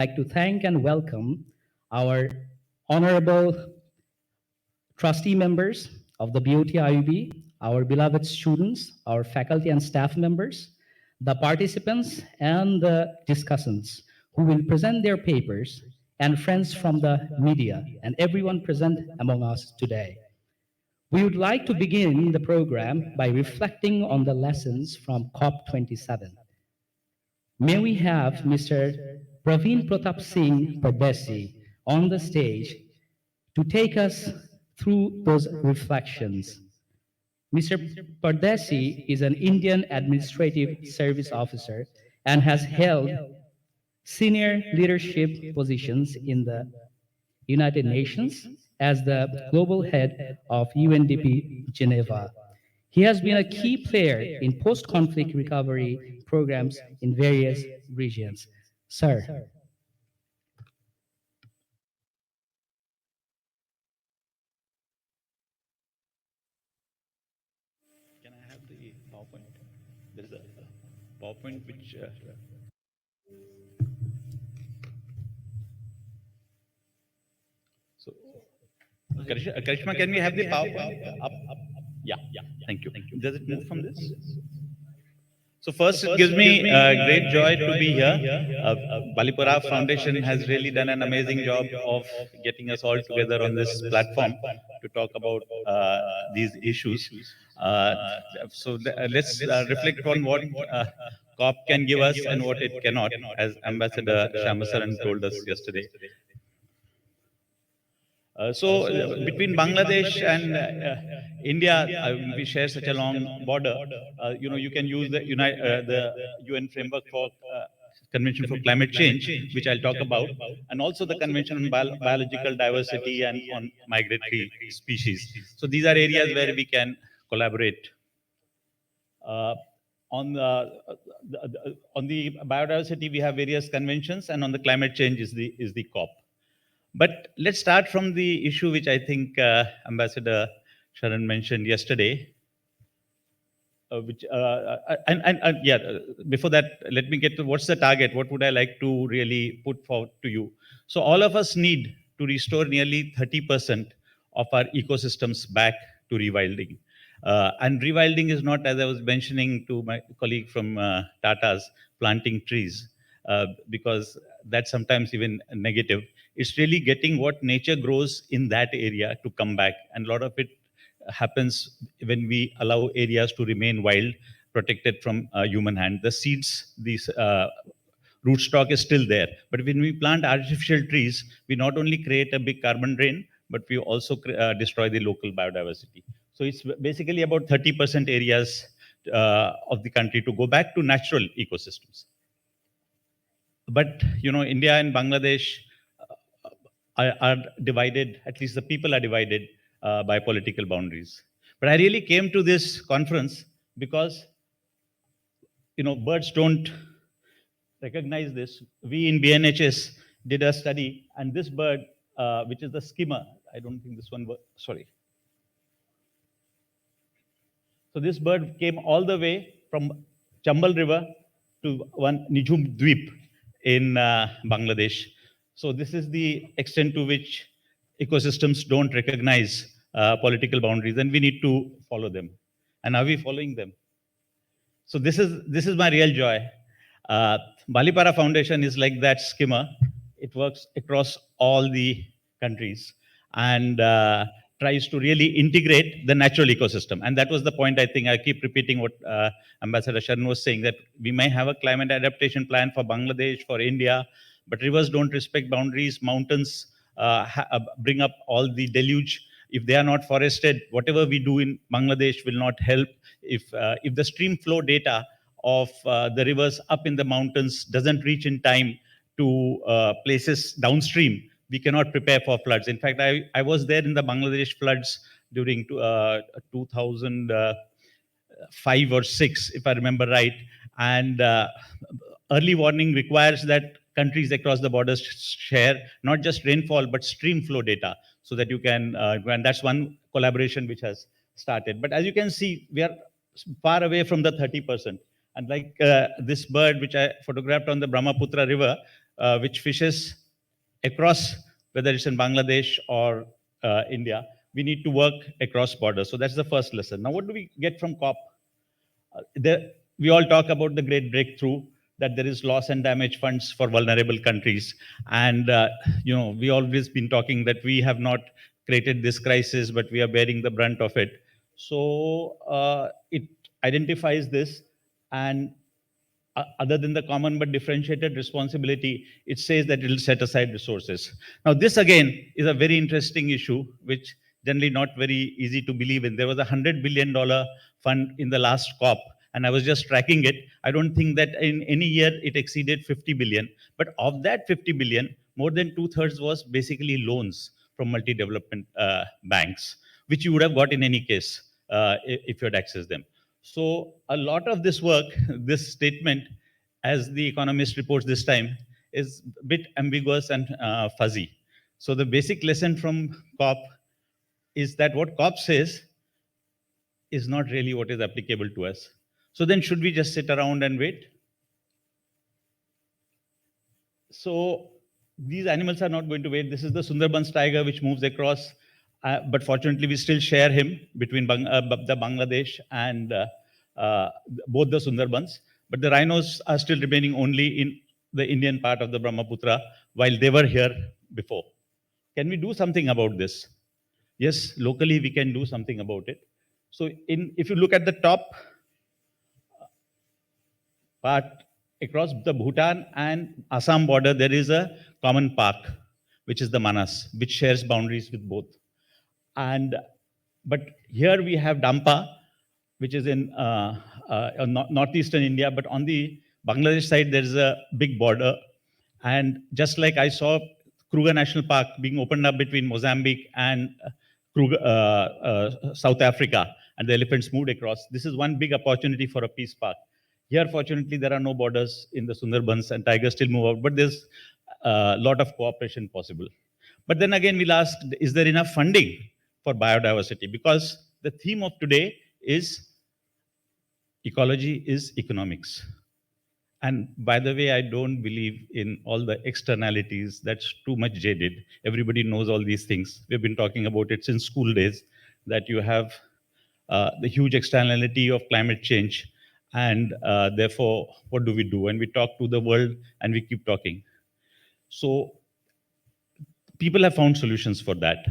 I'd like to thank and welcome our honorable trustee members of the BOT our beloved students, our faculty and staff members, the participants and the discussants who will present their papers, and friends from the media and everyone present among us today. We would like to begin the program by reflecting on the lessons from COP27. May we have Mr. Praveen Pratap Singh Pardesi on the stage to take us through those reflections. Mr. Pardesi is an Indian Administrative Service Officer and has held senior leadership positions in the United Nations as the global head of UNDP Geneva. He has been a key player in post-conflict recovery programs in various regions. Sir. Can I have the PowerPoint? There is a PowerPoint which. So, Karishma, can we have the PowerPoint up? Yeah, thank you. Does it move from this? So first, it gives me great joy to be here. Balipura Foundation has really done an amazing job of getting us all together on this platform to talk about these issues. Let's reflect on what COP can give us and what it cannot, as Ambassador Saran told us yesterday. Between Bangladesh and India, we share such a long border. You can use the UN framework for Convention for Climate Change, which I'll talk about, and also the Convention on Biological Diversity and on Migratory Species. So these are areas where we can collaborate. On the biodiversity, we have various conventions, and on the climate change is the COP. But let's start from the issue which I think Ambassador Saran mentioned yesterday. Before that, let me get to what's the target? What would I like to really put forward to you? So all of us need to restore nearly 30% of our ecosystems back to rewilding. And rewilding is not, as I was mentioning to my colleague from Tata's, planting trees, because that's sometimes even negative. It's really getting what nature grows in that area to come back. And a lot of it happens when we allow areas to remain wild, protected from human hand. The seeds, these rootstock is still there. But when we plant artificial trees, we not only create a big carbon drain, but we also destroy the local biodiversity. So it's basically about 30% areas of the country to go back to natural ecosystems. But India and Bangladesh are divided. At least the people are divided by political boundaries. But I really came to this conference because birds don't recognize this. We in BNHS did a study, and this bird, which is the skimmer, I don't think this one. Sorry. So this bird came all the way from Chambal River to one Nijum Dweep in Bangladesh. So this is the extent to which ecosystems don't recognize political boundaries, and we need to follow them. And are we following them? So this is my real joy. Balipara Foundation is like that skimmer. It works across all the countries and tries to really integrate the natural ecosystem. And that was the point. I think I keep repeating what Ambassador Saran was saying, that we may have a climate adaptation plan for Bangladesh, for India, but rivers don't respect boundaries. Mountains bring up all the deluge. If they are not forested, whatever we do in Bangladesh will not help. If the stream flow data of the rivers up in the mountains doesn't reach in time to places downstream, we cannot prepare for floods. In fact, I was there in the Bangladesh floods during 2005 or 6, if I remember right. And early warning requires that countries across the borders share not just rainfall, but stream flow data, so that you can, and that's one collaboration which has started. But as you can see, we are far away from the 30%. And like this bird, which I photographed on the Brahmaputra River, which fishes across, whether it's in Bangladesh or India, we need to work across borders. So that's the first lesson. Now, what do we get from COP? We all talk about the great breakthrough that there is loss and damage funds for vulnerable countries, and we always been talking that we have not created this crisis, but we are bearing the brunt of it. So it identifies this, and other than the common but differentiated responsibility, it says that it will set aside resources. Now, this again is a very interesting issue, which generally not very easy to believe in. There was $100 billion fund in the last COP, and I was just tracking it. I don't think that in any year it exceeded 50 billion. But of that 50 billion, more than two-thirds was basically loans from multi-development banks, which you would have got in any case if you had accessed them. So a lot of this work, this statement, as the Economist reports this time, is a bit ambiguous and fuzzy. So the basic lesson from COP is that what COP says is not really what is applicable to us. So then should we just sit around and wait? So these animals are not going to wait. This is the Sundarbans tiger, which moves across, but fortunately we still share him between the Bangladesh and both the Sundarbans. But the rhinos are still remaining only in the Indian part of the Brahmaputra, while they were here before. Can we do something about this? Yes, locally we can do something about it. So if you look at the top part, across the Bhutan and Assam border, there is a common park, which is the Manas, which shares boundaries with both. But here we have Dampa, which is in northeastern India, but on the Bangladesh side, there is a big border. And just like I saw Kruger National Park being opened up between Mozambique and South Africa, and the elephants moved across, this is one big opportunity for a peace park. Here, fortunately, there are no borders in the Sundarbans, and tigers still move out, but there's a lot of cooperation possible. But then again, we'll ask, is there enough funding for biodiversity? Because the theme of today is ecology is economics. And by the way, I don't believe in all the externalities. That's too much jaded. Everybody knows all these things. We've been talking about it since school days, that you have the huge externality of climate change. And therefore, what do we do? And we talk to the world and we keep talking. So people have found solutions for that.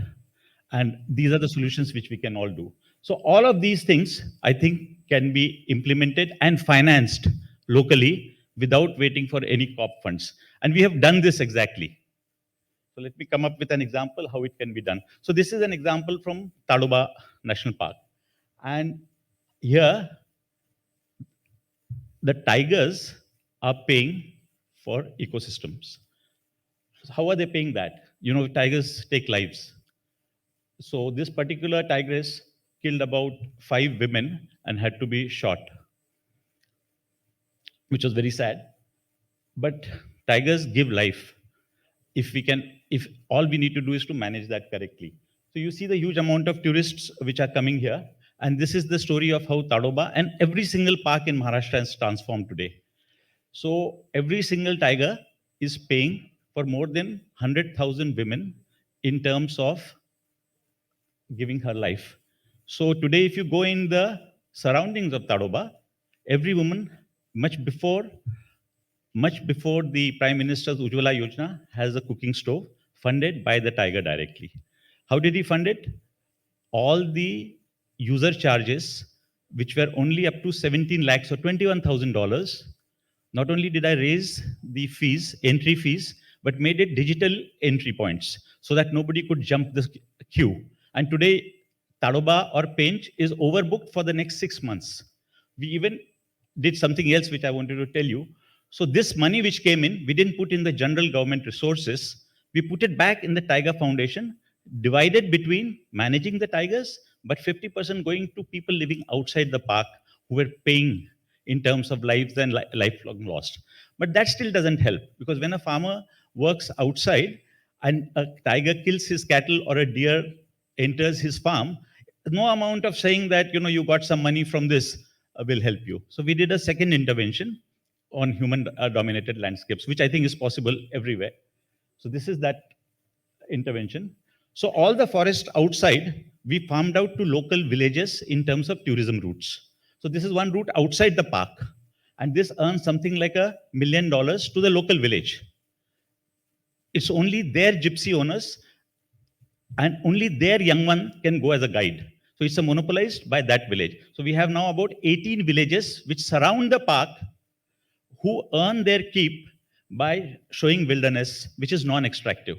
And these are the solutions which we can all do. So all of these things, I think, can be implemented and financed locally without waiting for any COP funds. And we have done this exactly. So let me come up with an example how it can be done. So this is an example from Tadoba National Park. And here, the tigers are paying for ecosystems. So how are they paying that? Tigers take lives. So this particular tigress killed about 5 women and had to be shot, which was very sad. But tigers give life. If all we need to do is to manage that correctly. So you see the huge amount of tourists which are coming here. And this is the story of how Tadoba and every single park in Maharashtra has transformed today. So every single tiger is paying for more than 100,000 women in terms of giving her life. So today, if you go in the surroundings of Tadoba, every woman, much before the Prime Minister's Ujjwala Yojana, has a cooking stove funded by the tiger directly. How did he fund it? All the user charges, which were only up to 17 lakhs or $21,000, not only did I raise the fees, entry fees, but made it digital entry points so that nobody could jump the queue. And today, Tadoba or Pench is overbooked for the next 6 months. We even did something else which I wanted to tell you. So this money which came in, we didn't put in the general government resources. We put it back in the Tiger Foundation, divided between managing the tigers, but 50% going to people living outside the park who were paying in terms of lives and lifelong lost. But that still doesn't help, because when a farmer works outside and a tiger kills his cattle or a deer enters his farm, no amount of saying that you got some money from this will help you. So we did a second intervention. on human dominated landscapes, which I think is possible everywhere. So this is that intervention. So all the forest outside, we farmed out to local villages in terms of tourism routes. So this is one route outside the park. And this earns something like $1 million to the local village. It's only their gypsy owners and only their young one can go as a guide. So it's monopolized by that village. So we have now about 18 villages which surround the park who earn their keep by showing wilderness, which is non-extractive.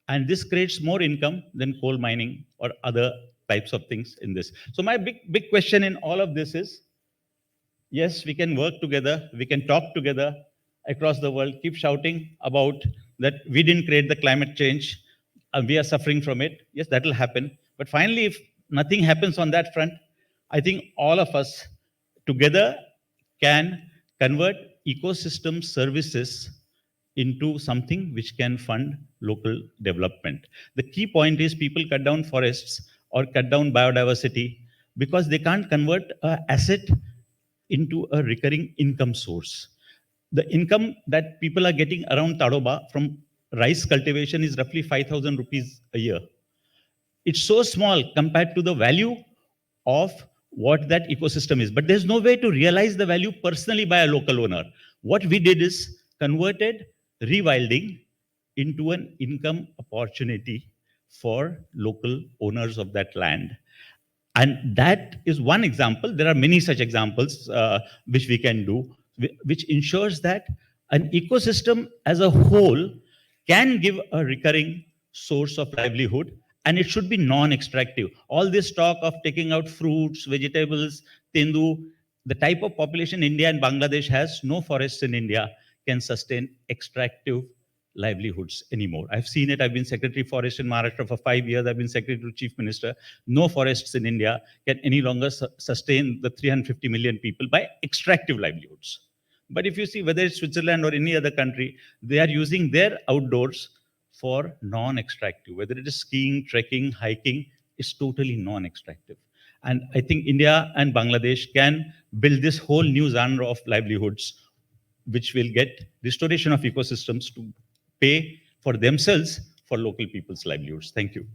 And this creates more income than coal mining or other types of things in this. So my big question in all of this is, yes, we can work together, we can talk together across the world, keep shouting about that we didn't create the climate change, we are suffering from it. Yes, that will happen. But finally, if nothing happens on that front, I think all of us together can convert ecosystem services into something which can fund local development. The key point is people cut down forests or cut down biodiversity because they can't convert an asset into a recurring income source. The income that people are getting around Tadoba from rice cultivation is roughly 5,000 rupees a year. It's so small compared to the value of what that ecosystem is. But there's no way to realize the value personally by a local owner. What we did is converted rewilding into an income opportunity for local owners of that land. And that is one example. There are many such examples which we can do, which ensures that an ecosystem as a whole can give a recurring source of livelihood, and it should be non-extractive. All this talk of taking out fruits, vegetables, tendu, the type of population India and Bangladesh has, no forests in India can sustain extractive livelihoods anymore. I've seen it. I've been Secretary Forest in Maharashtra for 5 years. I've been Secretary to Chief Minister. No forests in India can any longer sustain the 350 million people by extractive livelihoods. But if you see whether it's Switzerland or any other country, they are using their outdoors for non-extractive. Whether it is skiing, trekking, hiking, it's totally non-extractive. And I think India and Bangladesh can build this whole new genre of livelihoods, which will get restoration of ecosystems to pay for themselves for local people's livelihoods. Thank you.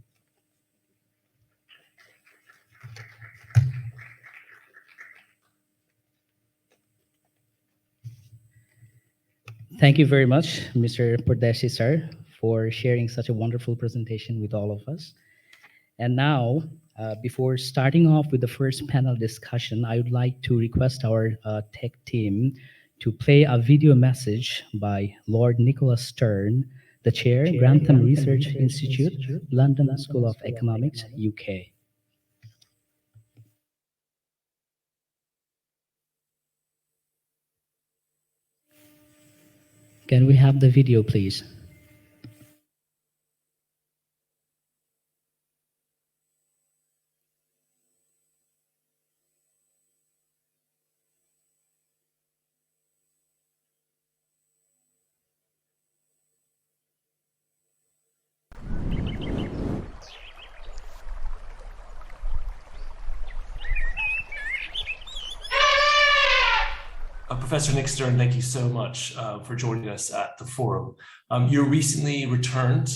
Thank you very much, Mr. Pardesi sir, for sharing such a wonderful presentation with all of us. And now, before starting off with the first panel discussion, I would like to request our tech team to play a video message by Lord Nicholas Stern, the Chair, Grantham Research Institute, London School of Economics, UK. Can we have the video, please? Professor Nick Stern, thank you so much for joining us at the forum. You recently returned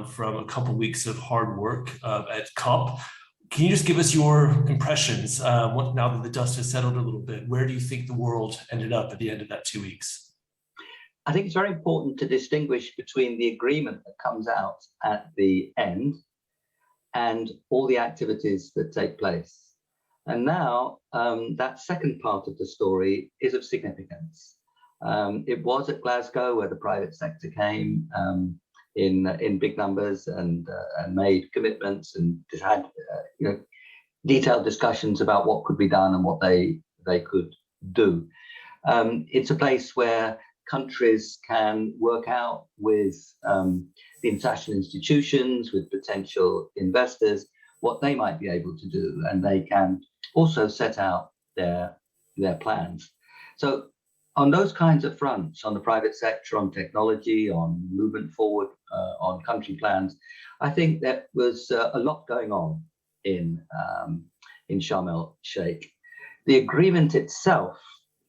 from a couple weeks of hard work at COP. Can you just give us your impressions now that the dust has settled a little bit? Where do you think the world ended up at the end of that 2 weeks? I think it's very important to distinguish between the agreement that comes out at the end and all the activities that take place. And now that second part of the story is of significance. It was at Glasgow where the private sector came in big numbers and made commitments and had detailed discussions about what could be done and what they could do. It's a place where countries can work out with the international institutions, with potential investors, what they might be able to do, and they can also set out their plans. So on those kinds of fronts, on the private sector, on technology, on movement forward, on country plans, I think there was a lot going on in Sharm el Sheikh. The agreement itself,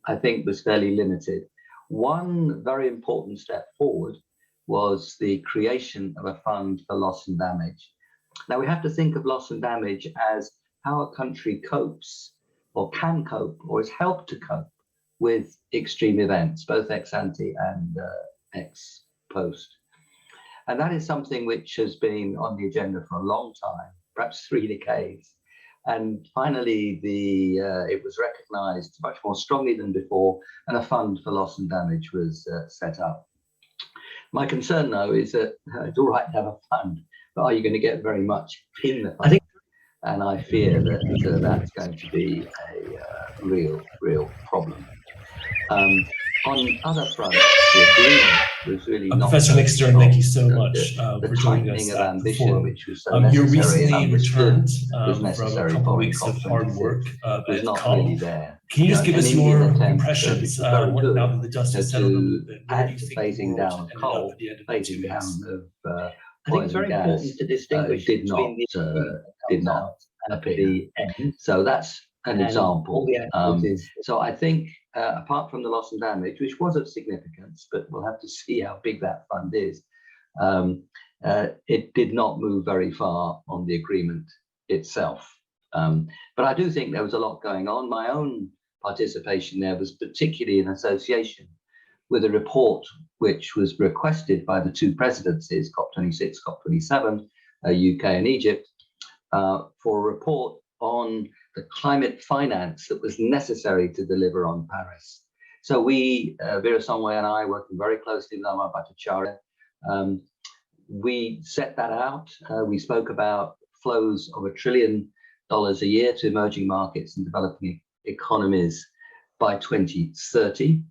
I think, was fairly limited. One very important step forward was the creation of a fund for loss and damage. Now we have to think of loss and damage as how a country copes or can cope or is helped to cope with extreme events, both ex ante and ex post. And that is something which has been on the agenda for a long time, perhaps 3 decades. And finally, it was recognized much more strongly than before, and a fund for loss and damage was set up. My concern, though, is that it's all right to have a fund, but are you going to get very much in the fund? And I fear that that's going to be a real problem. On other fronts, the agreement was really not. Professor Nixstern, thank you so much the for joining us tightening of at ambition, the forum. which was so necessary. You recently returned was from necessary a couple of for weeks of hard work was at not COP. really there. Can you just give us your impressions very good, now that the dust has settled a little bit? Where do add you to think the phasing world down of ended coal, up at the end of phasing 2 down weeks? of I think it's very important to distinguish did not appear. the end. So that's an And example. all the activities. So I think apart from the loss and damage, which was of significance, but we'll have to see how big that fund is, it did not move very far on the agreement itself. But I do think there was a lot going on. My own participation there was particularly in association with a report which was requested by the 2 presidencies, COP26, COP27, UK and Egypt, for a report on the climate finance that was necessary to deliver on Paris. So we, Veera Songway and I, working very closely with Amar Bhattacharya, we set that out. We spoke about flows of $1 trillion a year to emerging markets and developing economies by 2030,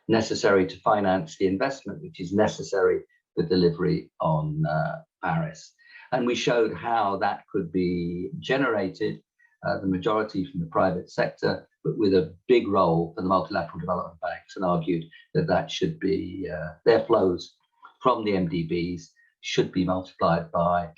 necessary to finance the investment which is necessary for delivery on Paris. And we showed how that could be generated, the majority from the private sector, but with a big role for the multilateral development banks, and argued that that should be, their flows from the MDBs should be multiplied by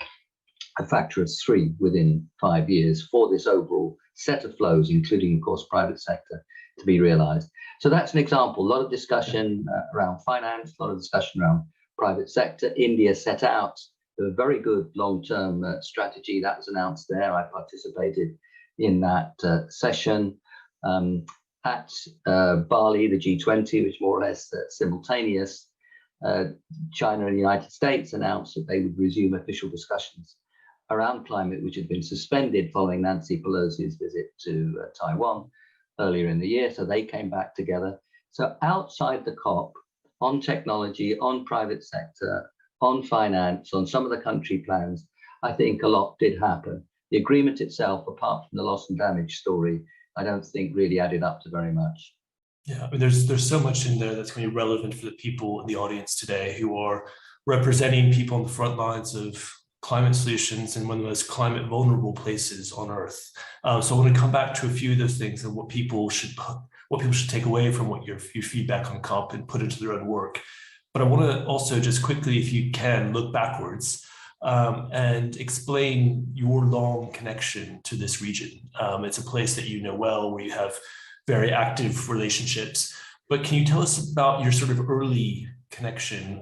a factor of 3 within 5 years for this overall set of flows, including, of course, private sector, to be realized. So that's an example. A lot of discussion around finance, a lot of discussion around private sector. India set out a very good long-term strategy that was announced there. I participated in that session. At Bali, the G20, which more or less simultaneous, China and the United States announced that they would resume official discussions around climate, which had been suspended following Nancy Pelosi's visit to Taiwan earlier in the year. So they came back together. So outside the COP, on technology, on private sector, on finance, on some of the country plans, I think a lot did happen. The agreement itself, apart from the loss and damage story, I don't think really added up to very much. Yeah, I mean, there's so much in there that's going to be relevant for the people in the audience today who are representing people on the front lines of climate solutions in one of the most climate vulnerable places on Earth. So I want to come back to a few of those things and what people should take away from what your feedback on COP and put into their own work. But I want to also just quickly, if you can, look backwards and explain your long connection to this region. It's a place that you know well, where you have very active relationships. But can you tell us about your sort of early connection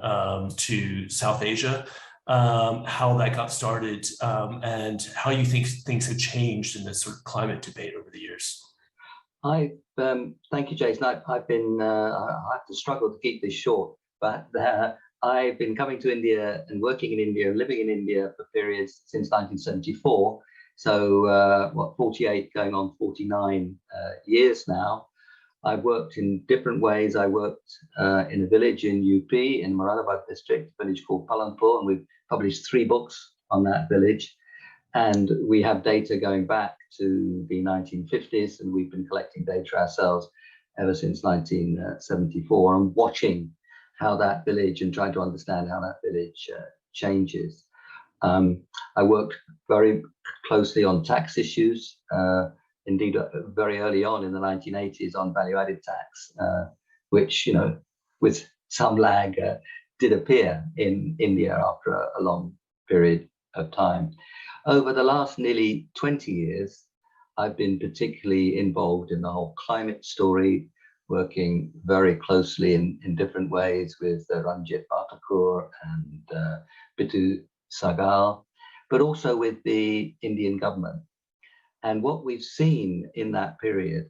to South Asia, how that got started, and how you think things have changed in this sort of climate debate over the years? Thank you, Jason. I've been, I have to struggle to keep this short, but I've been coming to India and working in India and living in India for periods since 1974. So 48 going on 49 years now. I've worked in different ways. I worked in a village in UP, in Moradabad district, a village called Palanpur, and we've published 3 books on that village. And we have data going back to the 1950s, and we've been collecting data ourselves ever since 1974 and watching how that village and trying to understand how that village changes. I worked very closely on tax issues, indeed very early on in the 1980s on value-added tax, which, you know, with some lag did appear in India after a long period of time. Over the last nearly 20 years, I've been particularly involved in the whole climate story, working very closely in different ways with Ranjit Bhattakur and Bitu Sagal, but also with the Indian government. And what we've seen in that period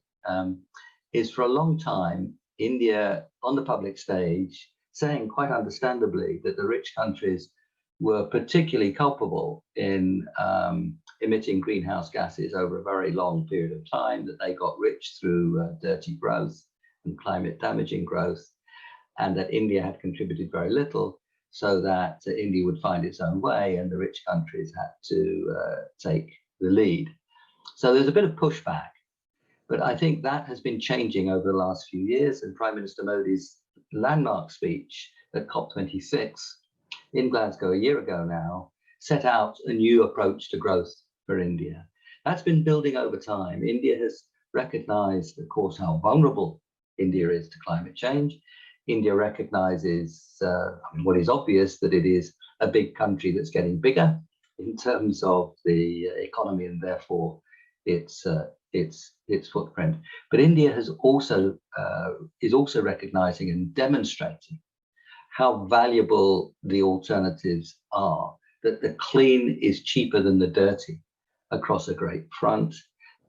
is for a long time, India on the public stage saying quite understandably that the rich countries were particularly culpable in emitting greenhouse gases over a very long period of time, that they got rich through dirty growth and climate damaging growth, and that India had contributed very little, so that India would find its own way and the rich countries had to take the lead. So there's a bit of pushback, but I think that has been changing over the last few years, and Prime Minister Modi's landmark speech at COP26 in Glasgow a year ago now set out a new approach to growth for India. That's been building over time. India has recognized, of course, how vulnerable India is to climate change. India recognizes what is obvious, that it is a big country that's getting bigger in terms of the economy and therefore its footprint. But India has also is also recognizing and demonstrating how valuable the alternatives are, that the clean is cheaper than the dirty across a great front,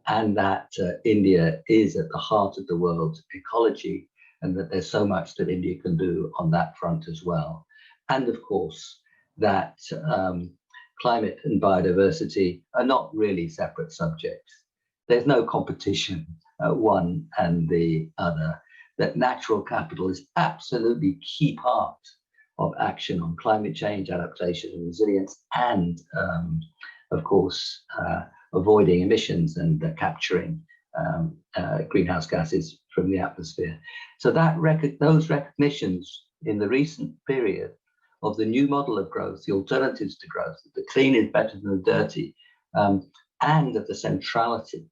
and that India is at the heart of the world's ecology, and that there's so much that India can do on that front as well. And of course, that climate and biodiversity are not really separate subjects. There's no competition, one and the other, that natural capital is absolutely key part of action on climate change, adaptation and resilience, and of course, avoiding emissions and capturing greenhouse gases from the atmosphere. So that those recognitions in the recent period of the new model of growth, the alternatives to growth, that the clean is better than the dirty, and of the centrality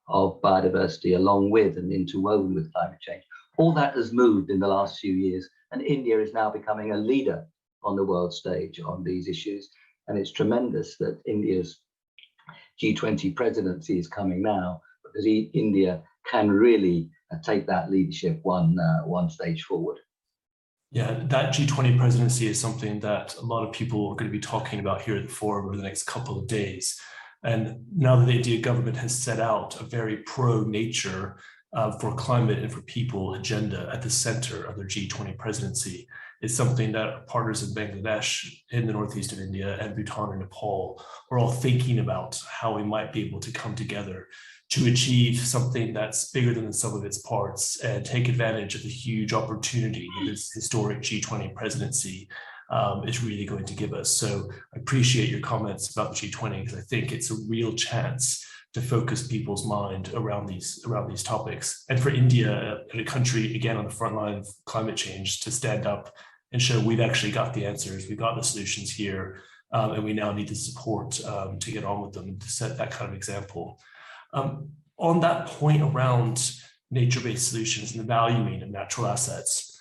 of biodiversity along with and interwoven with climate change. All that has moved in the last few years, and India is now becoming a leader on the world stage on these issues. And it's tremendous that India's G20 presidency is coming now, because India can really take that leadership one stage forward. Yeah, that G20 presidency is something that a lot of people are going to be talking about here at the forum over the next couple of days. And now that the India government has set out a very pro-nature for climate and for people agenda at the center of their G20 presidency, is something that our partners in Bangladesh, in the northeast of India, and Bhutan and Nepal are all thinking about how we might be able to come together to achieve something that's bigger than the sum of its parts and take advantage of the huge opportunity that this historic G20 presidency is really going to give us. So I appreciate your comments about the G20, because I think it's a real chance to focus people's mind around these topics. And for India, a country, again, on the front line of climate change, to stand up and show we've actually got the answers, we've got the solutions here, and we now need the support to get on with them, to set that kind of example. On that point around nature-based solutions and the valuing of natural assets,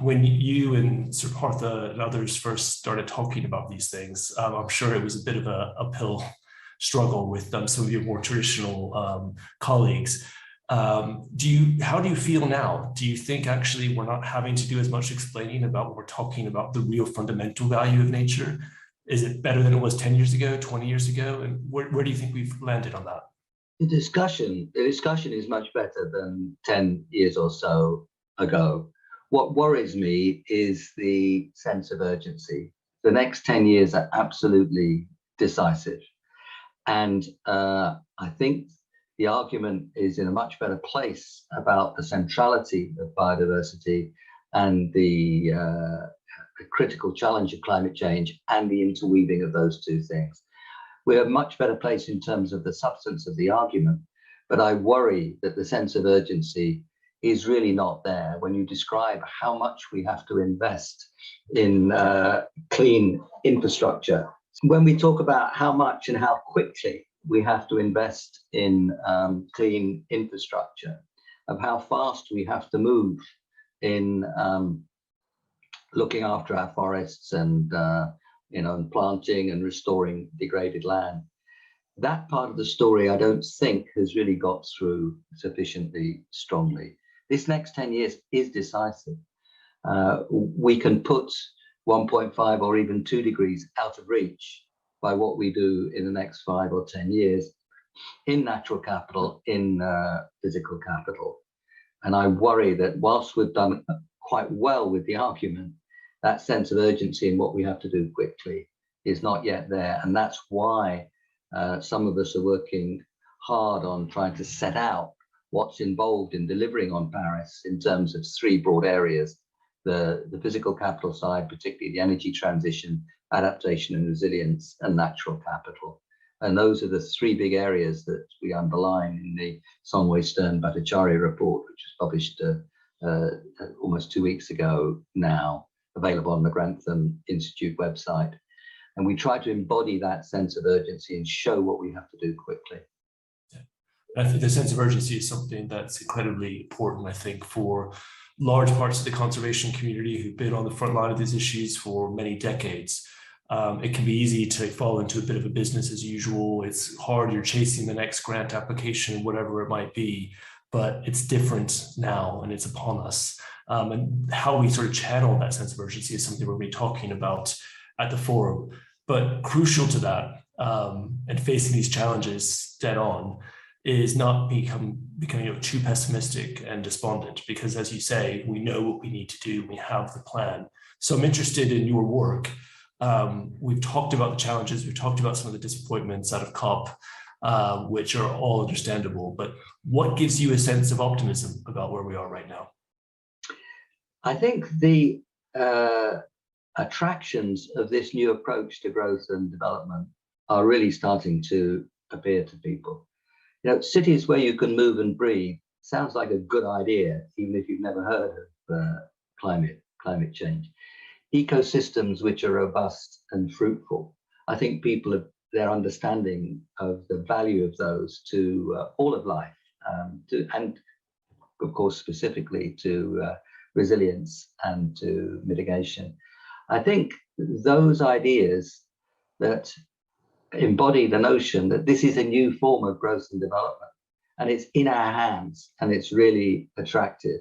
when you and Sir Partha and others first started talking about these things, I'm sure it was a bit of an uphill struggle with some of your more traditional colleagues. How do you feel now? Do you think actually we're not having to do as much explaining about what we're talking about, the real fundamental value of nature? Is it better than it was 10 years ago, 20 years ago? And where do you think we've landed on that? The discussion is much better than 10 years or so ago. What worries me is the sense of urgency. The next 10 years are absolutely decisive. And I think the argument is in a much better place about the centrality of biodiversity and the critical challenge of climate change and the interweaving of those two things. We're a much better place in terms of the substance of the argument, but I worry that the sense of urgency is really not there when you describe how much we have to invest in clean infrastructure. When we talk about how much and how quickly we have to invest in clean infrastructure, of how fast we have to move in looking after our forests and and planting and restoring degraded land. That part of the story, I don't think, has really got through sufficiently strongly. This next 10 years is decisive. We can put 1.5 or even 2 degrees out of reach by what we do in the next 5 or 10 years in natural capital, in physical capital. And I worry that whilst we've done quite well with the argument, that sense of urgency in what we have to do quickly is not yet there. And that's why some of us are working hard on trying to set out what's involved in delivering on Paris in terms of 3 broad areas: the physical capital side, particularly the energy transition, adaptation and resilience, and natural capital. And those are the 3 big areas that we underline in the Sonway Stern Bhattacharya report, which was published almost 2 weeks ago now, available on the Grantham Institute website. And we try to embody that sense of urgency and show what we have to do quickly. I think the sense of urgency is something that's incredibly important, I think, for large parts of the conservation community who've been on the front line of these issues for many decades. It can be easy to fall into a bit of a business as usual. It's hard, you're chasing the next grant application, whatever it might be, but it's different now and it's upon us. And how we sort of channel that sense of urgency is something we're going to be talking about at the forum. But crucial to that, and facing these challenges dead on, is not becoming too pessimistic and despondent, because as you say, we know what we need to do, we have the plan. So I'm interested in your work. We've talked about the challenges, we've talked about some of the disappointments out of COP, which are all understandable, but what gives you a sense of optimism about where we are right now? I think the attractions of this new approach to growth and development are really starting to appear to people. Cities where you can move and breathe sounds like a good idea, even if you've never heard of climate change. Ecosystems which are robust and fruitful. I think people have their understanding of the value of those to all of life, and of course specifically to resilience and to mitigation. I think those ideas that embody the notion that this is a new form of growth and development, and it's in our hands, and it's really attractive.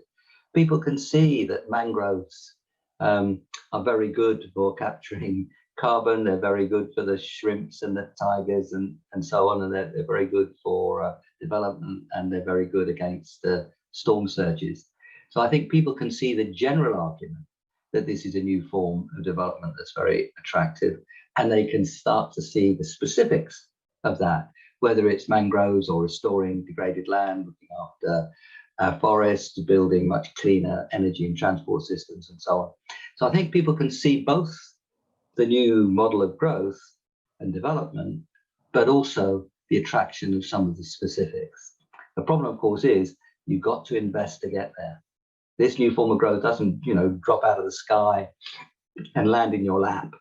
People can see that mangroves are very good for capturing carbon, they're very good for the shrimps and the tigers and so on, and they're very good for development, and they're very good against storm surges. So I think people can see the general argument that this is a new form of development that's very attractive, and they can start to see the specifics of that, whether it's mangroves or restoring degraded land, looking after forests, building much cleaner energy and transport systems and so on. So I think people can see both the new model of growth and development, but also the attraction of some of the specifics. The problem, of course, is you've got to invest to get there. This new form of growth doesn't, drop out of the sky and land in your lap.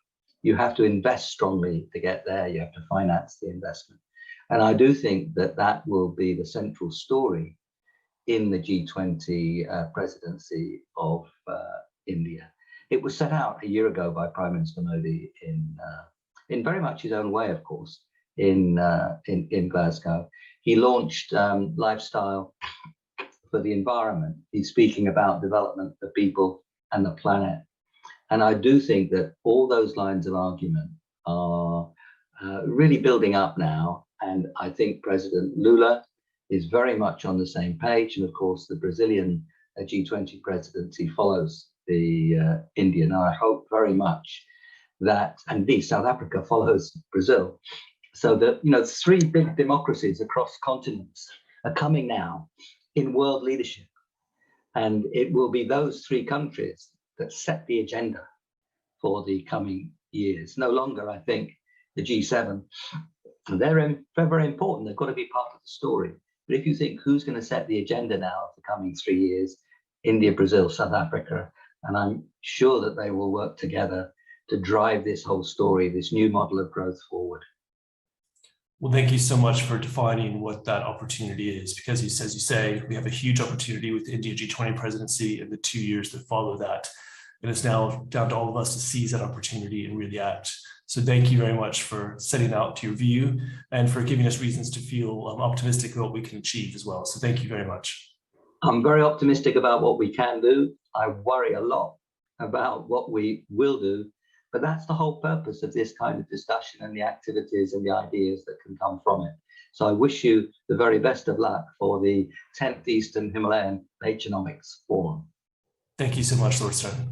You have to invest strongly to get there. You have to finance the investment. And I do think that that will be the central story in the G20 presidency of India. It was set out a year ago by Prime Minister Modi in very much his own way, of course, in Glasgow. He launched Lifestyle for the Environment. He's speaking about development for people and the planet. And I do think that all those lines of argument are really building up now. And I think President Lula is very much on the same page. And of course, the Brazilian G20 presidency follows the Indian. I hope very much that, and indeed South Africa follows Brazil. So that, 3 big democracies across continents are coming now in world leadership. And it will be those 3 countries that set the agenda for the coming years. No longer, I think, the G7. They're very important. They've got to be part of the story. But if you think who's going to set the agenda now for the coming 3 years, India, Brazil, South Africa, and I'm sure that they will work together to drive this whole story, this new model of growth forward. Well, thank you so much for defining what that opportunity is, because as you say, we have a huge opportunity with the India G20 presidency and the 2 years that follow that. And it's now down to all of us to seize that opportunity and really act. So thank you very much for setting out your view and for giving us reasons to feel optimistic about what we can achieve as well. So thank you very much. I'm very optimistic about what we can do. I worry a lot about what we will do, but that's the whole purpose of this kind of discussion and the activities and the ideas that can come from it. So I wish you the very best of luck for the 10th Eastern Himalayan Naturenomics Forum. Thank you so much, Lord Saran.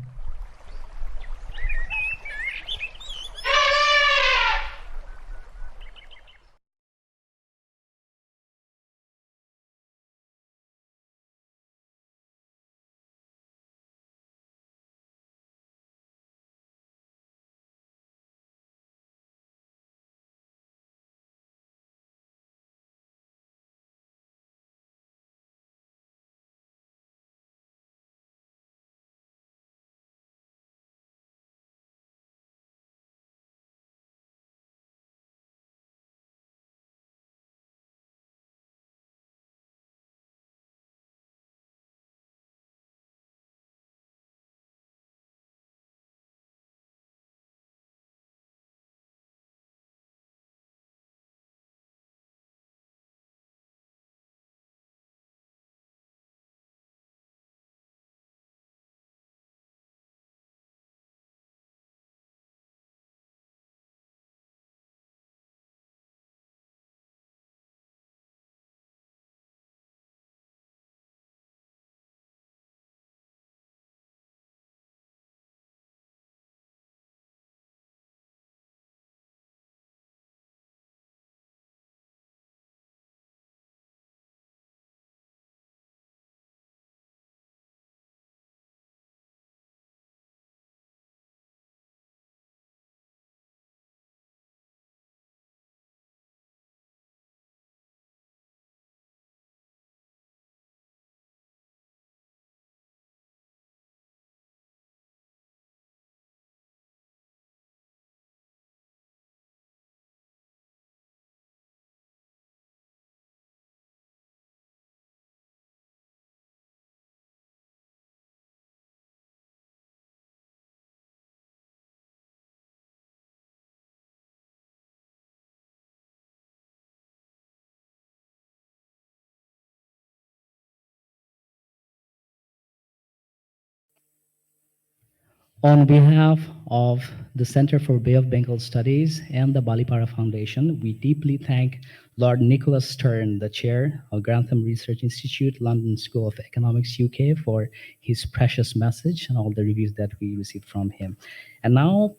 On behalf of the Center for Bay of Bengal Studies and the Balipara Foundation, we deeply thank Lord Nicholas Stern, the chair of Grantham Research Institute, London School of Economics, UK, for his precious message and all the reviews that we received from him. And now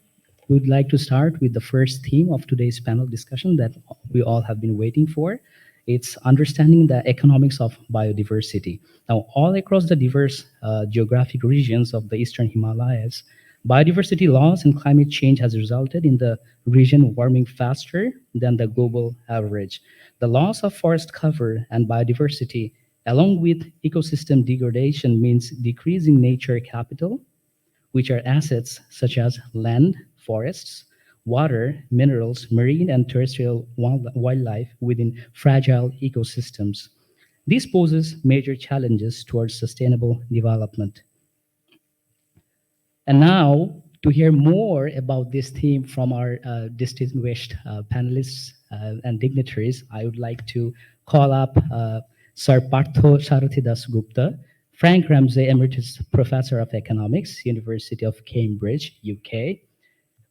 we'd like to start with the first theme of today's panel discussion that we all have been waiting for. It's understanding the economics of biodiversity. Now, all across the diverse geographic regions of the Eastern Himalayas, biodiversity loss and climate change has resulted in the region warming faster than the global average. The loss of forest cover and biodiversity, along with ecosystem degradation, means decreasing nature capital, which are assets such as land, forests, water, minerals, marine and terrestrial wildlife within fragile ecosystems. This poses major challenges towards sustainable development. And now, to hear more about this theme from our distinguished panelists and dignitaries, I would like to call up Sir Partha Sarathi Dasgupta, Frank Ramsey Emeritus Professor of Economics, University of Cambridge, UK.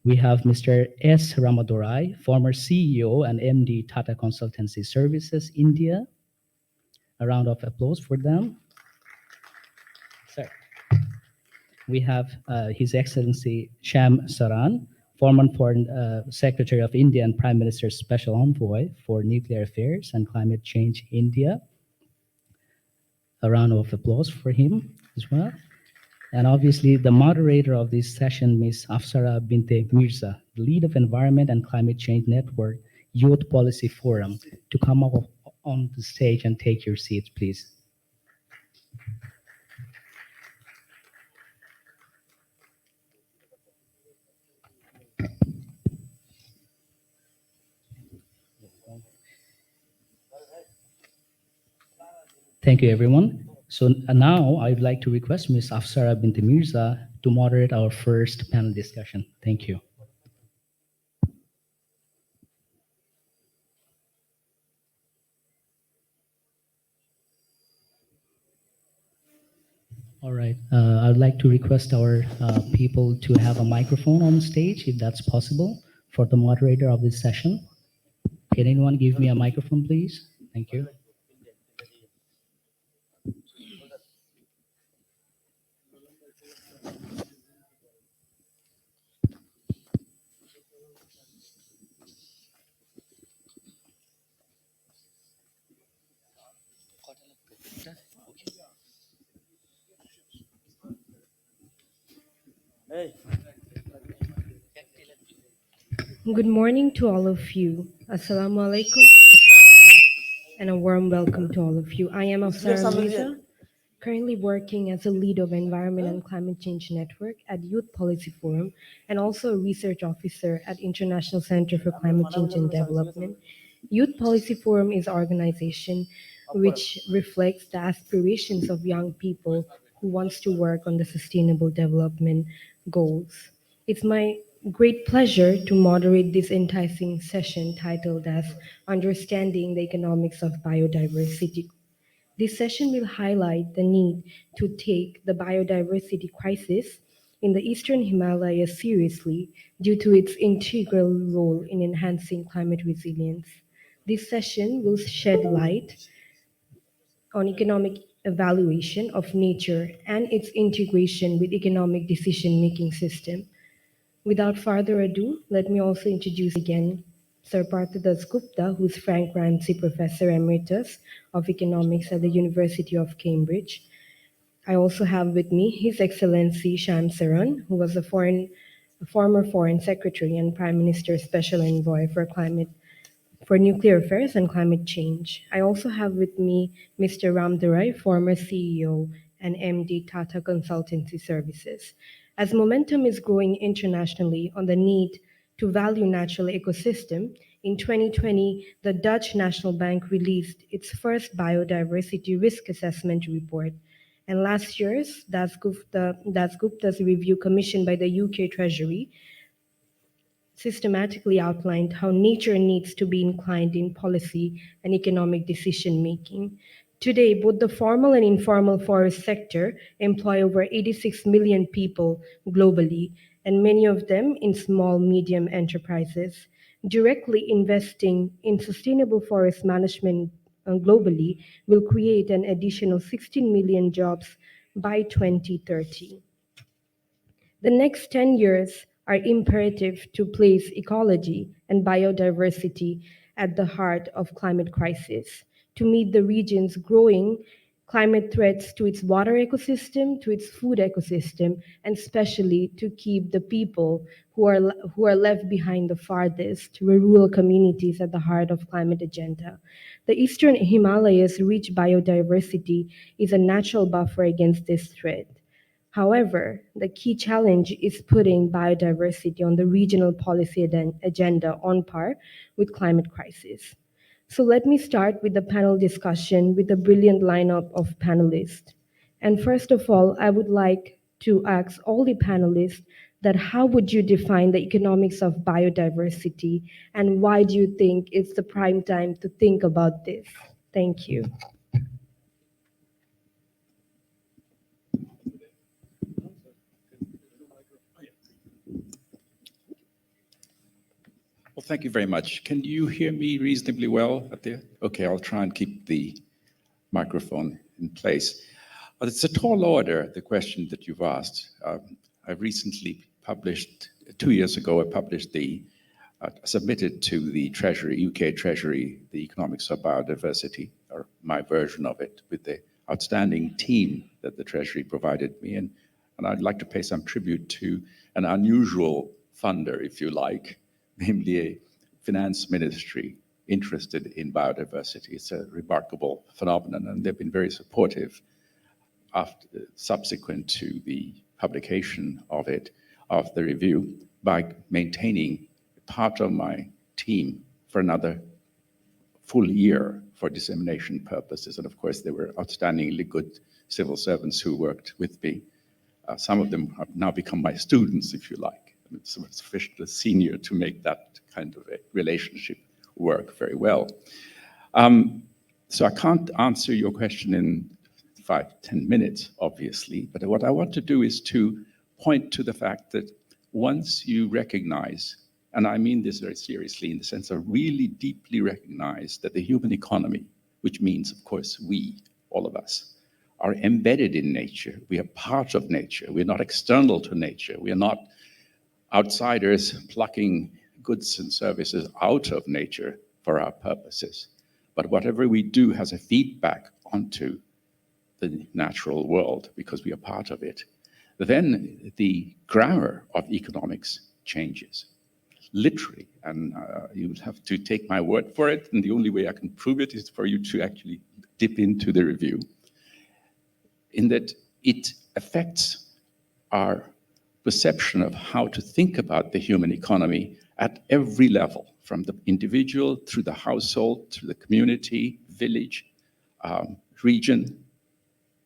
We have Mr. S. Ramadorai, former CEO and MD Tata Consultancy Services, India. A round of applause for them. Sir. We have His Excellency Shyam Saran, former Foreign Secretary of India and Prime Minister's Special Envoy for Nuclear Affairs and Climate Change, India. A round of applause for him as well. And obviously, the moderator of this session, Ms. Afsara Binte Mirza, the lead of Environment and Climate Change Network Youth Policy Forum, to come up on the stage and take your seats, please. Thank you, everyone. So now I'd like to request Ms. Afsara Binte Mirza to moderate our first panel discussion. Thank you. All right. I'd like to request our people to have a microphone on stage, if that's possible, for the moderator of this session. Can anyone give me a microphone, please? Thank you. Good morning to all of you. Assalamu alaikum and a warm welcome to all of you. I am Afsara Mirza, currently working as a lead of Environment and Climate Change Network at Youth Policy Forum and also a research officer at International Center for Climate Change and Development. Youth Policy Forum is an organization which reflects the aspirations of young people who wants to work on the sustainable development goals. It's my great pleasure to moderate this enticing session titled as Understanding the Economics of Biodiversity. This session will highlight the need to take the biodiversity crisis in the Eastern Himalayas seriously due to its integral role in enhancing climate resilience. This session will shed light on economic evaluation of nature and its integration with economic decision-making system. Without further ado, let me also introduce again Sir Partha Dasgupta, who is Frank Ramsey Professor Emeritus of Economics at the University of Cambridge. I also have with me His Excellency Shyam Saran, who was a former Foreign Secretary and Prime Minister's Special Envoy for Nuclear Affairs and Climate Change. I also have with me Mr. Ramadorai, former CEO and MD Tata Consultancy Services. As momentum is growing internationally on the need to value natural ecosystem, in 2020, the Dutch National Bank released its first biodiversity risk assessment report. And last year's Dasgupta's review commissioned by the UK Treasury systematically outlined how nature needs to be inclined in policy and economic decision-making. Today, both the formal and informal forest sector employ over 86 million people globally, and many of them in small, medium enterprises. Directly investing in sustainable forest management globally will create an additional 16 million jobs by 2030. The next 10 years are imperative to place ecology and biodiversity at the heart of climate crisis to meet the region's growing climate threats to its water ecosystem, to its food ecosystem, and especially to keep the people who are left behind the farthest, rural communities at the heart of climate agenda. The Eastern Himalayas' rich biodiversity is a natural buffer against this threat. However, the key challenge is putting biodiversity on the regional policy agenda on par with climate crisis. So let me start with the panel discussion with a brilliant lineup of panelists. And first of all, I would like to ask all the panelists that how would you define the economics of biodiversity and why do you think it's the prime time to think about this? Thank you. Well, thank you very much. Can you hear me reasonably well up there? Okay, I'll try and keep the microphone in place. But it's a tall order, the question that you've asked. I recently published, 2 years ago, I published submitted to the Treasury, UK Treasury, the economics of biodiversity, or my version of it, with the outstanding team that the Treasury provided me. And I'd like to pay some tribute to an unusual funder, if you like, namely a finance ministry interested in biodiversity. It's a remarkable phenomenon, and they've been very supportive subsequent to the publication of the review, by maintaining part of my team for another full year for dissemination purposes. And of course, there were outstandingly good civil servants who worked with me. Some of them have now become my students, if you like. It's sufficiently senior to make that kind of a relationship work very well. So I can't answer your question in 5-10 minutes, obviously. But what I want to do is to point to the fact that once you recognize, and I mean this very seriously in the sense of really deeply recognize that the human economy, which means, of course, we, all of us, are embedded in nature. We are part of nature. We're not external to nature. We are not outsiders plucking goods and services out of nature for our purposes. But whatever we do has a feedback onto the natural world because we are part of it. Then the grammar of economics changes, literally. And you will have to take my word for it. And the only way I can prove it is for you to actually dip into the review, in that it affects our perception of how to think about the human economy at every level, from the individual through the household, through the community, village, region,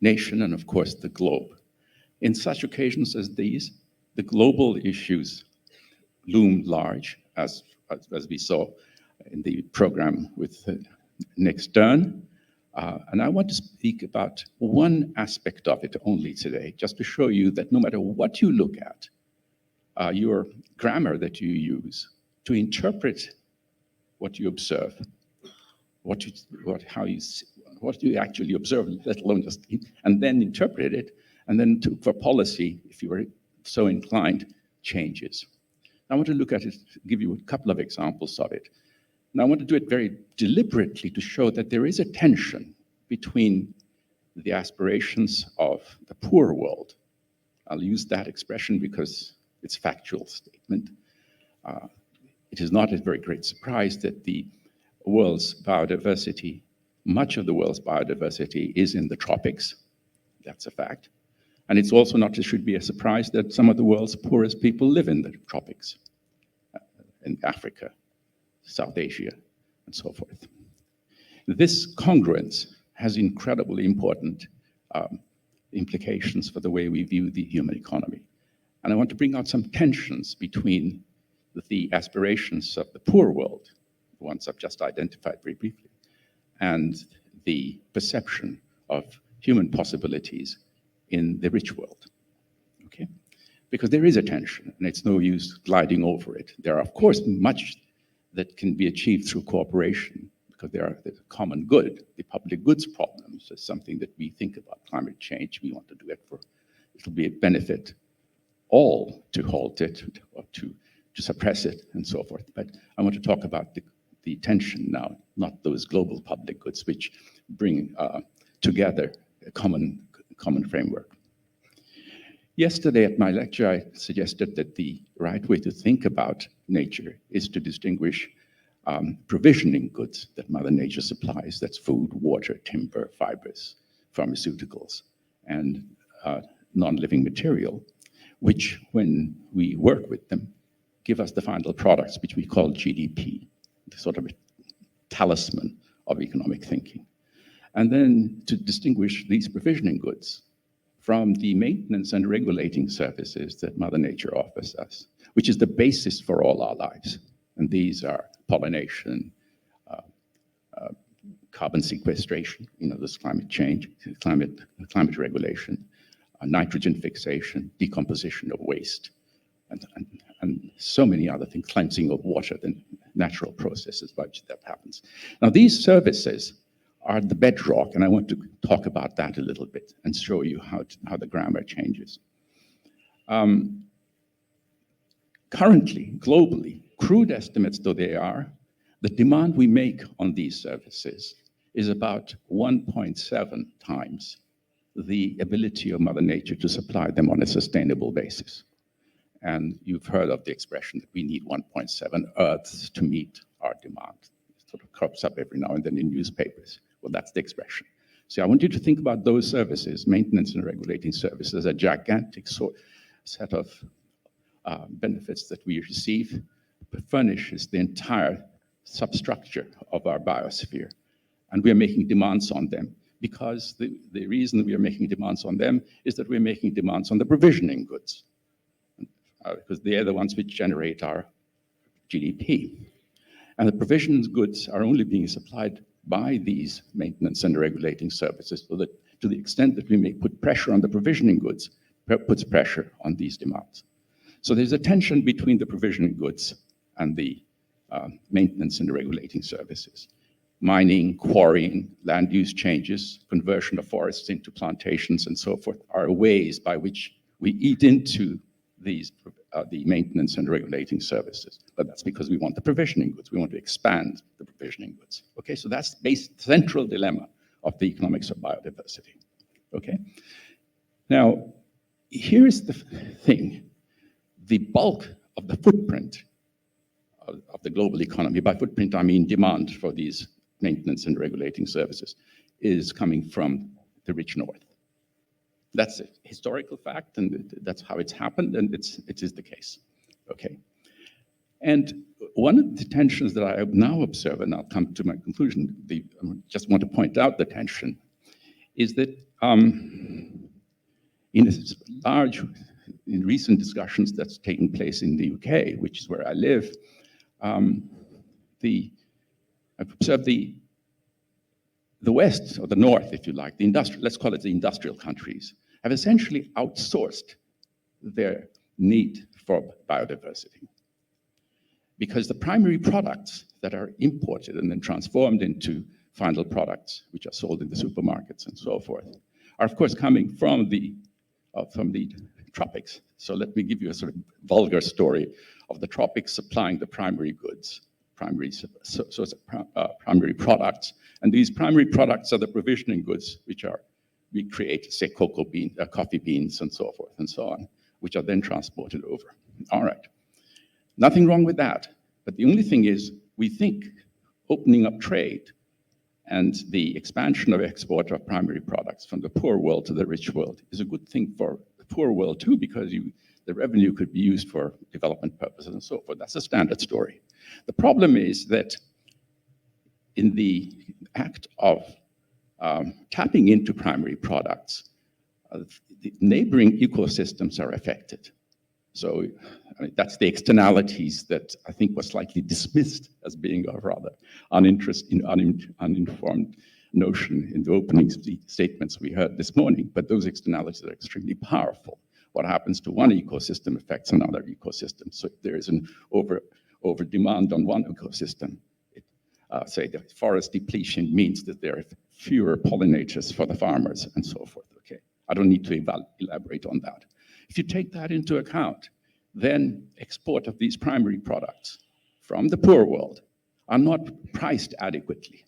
nation, and of course the globe. In such occasions as these, the global issues loom large, as we saw in the program with Nick Stern. And I want to speak about one aspect of it only today, just to show you that no matter what you look at, your grammar that you use to interpret what you observe, what you actually observe, let alone just, and then interpret it, and then for policy, if you were so inclined, changes. I want to look at it, give you a couple of examples of it. And I want to do it very deliberately to show that there is a tension between the aspirations of the poor world. I'll use that expression because it's a factual statement. It is not a very great surprise that the world's biodiversity, much of the world's biodiversity is in the tropics. That's a fact. And it's also not, it should be a surprise that some of the world's poorest people live in the tropics, in Africa, South Asia, and so forth. This congruence has incredibly important implications for the way we view the human economy. And I want to bring out some tensions between the aspirations of the poor world, the ones I've just identified very briefly, and the perception of human possibilities in the rich world, okay? Because there is a tension, and it's no use gliding over it. There are, of course, much that can be achieved through cooperation, because there are the common good, the public goods problems is something that we think about climate change. We want to do it for, it'll be a benefit all to halt it, or to suppress it, and so forth. But I want to talk about the tension now, not those global public goods, which bring together a common framework. Yesterday at my lecture, I suggested that the right way to think about nature is to distinguish provisioning goods that Mother Nature supplies. That's food, water, timber, fibers, pharmaceuticals, and non-living material, which, when we work with them, give us the final products, which we call GDP, the sort of a talisman of economic thinking. And then to distinguish these provisioning goods from the maintenance and regulating services that Mother Nature offers us, which is the basis for all our lives. And these are pollination, carbon sequestration, this climate change, climate regulation, nitrogen fixation, decomposition of waste, and so many other things, cleansing of water, the natural processes by which that happens. Now, these services are the bedrock, and I want to talk about that a little bit and show you how the grammar changes. Currently, globally, crude estimates though they are, the demand we make on these services is about 1.7 times the ability of Mother Nature to supply them on a sustainable basis. And you've heard of the expression that we need 1.7 Earths to meet our demand. It sort of crops up every now and then in newspapers. Well, that's the expression. So I want you to think about those services, maintenance and regulating services, as a gigantic set of benefits that we receive, furnishes the entire substructure of our biosphere. And we are making demands on them because the reason we are making demands on them is that we're making demands on the provisioning goods, because they are the ones which generate our GDP. And the provisions goods are only being supplied by these maintenance and regulating services so that to the extent that we may put pressure on the provisioning goods, puts pressure on these demands. So there's a tension between the provisioning goods and the maintenance and regulating services. Mining, quarrying, land use changes, conversion of forests into plantations and so forth are ways by which we eat into these, the maintenance and regulating services. But that's because we want the provisioning goods. We want to expand the provisioning goods. Okay, so that's the central dilemma of the economics of biodiversity. Okay, now here's the thing. The bulk of the footprint of the global economy, by footprint I mean demand for these maintenance and regulating services, is coming from the rich north. That's a historical fact, and that's how it's happened, and it is the case. Okay. And one of the tensions that I now observe, and I'll come to my conclusion, I just want to point out the tension, is that in recent discussions that's taken place in the UK, which is where I live, I've observed the West, or the North, if you like, the industrial, let's call it the industrial countries, have essentially outsourced their need for biodiversity. Because the primary products that are imported and then transformed into final products, which are sold in the supermarkets and so forth, are of course coming from the tropics. So let me give you a sort of vulgar story of the tropics supplying the primary goods, primary products. And these primary products are the provisioning goods, which we create, say, coffee beans and so forth and so on, which are then transported over. All right. Nothing wrong with that. But the only thing is, we think opening up trade and the expansion of export of primary products from the poor world to the rich world is a good thing for the poor world too, because the revenue could be used for development purposes and so forth. That's a standard story. The problem is that in the act of tapping into primary products, the neighboring ecosystems are affected. So I mean, that's the externalities that I think was slightly dismissed as being a rather uninformed notion in the opening statements we heard this morning, but those externalities are extremely powerful. What happens to one ecosystem affects another ecosystem. So if there is an over demand on one ecosystem, say the forest depletion means that there are fewer pollinators for the farmers and so forth. Okay, I don't need to elaborate on that. If you take that into account, then export of these primary products from the poor world are not priced adequately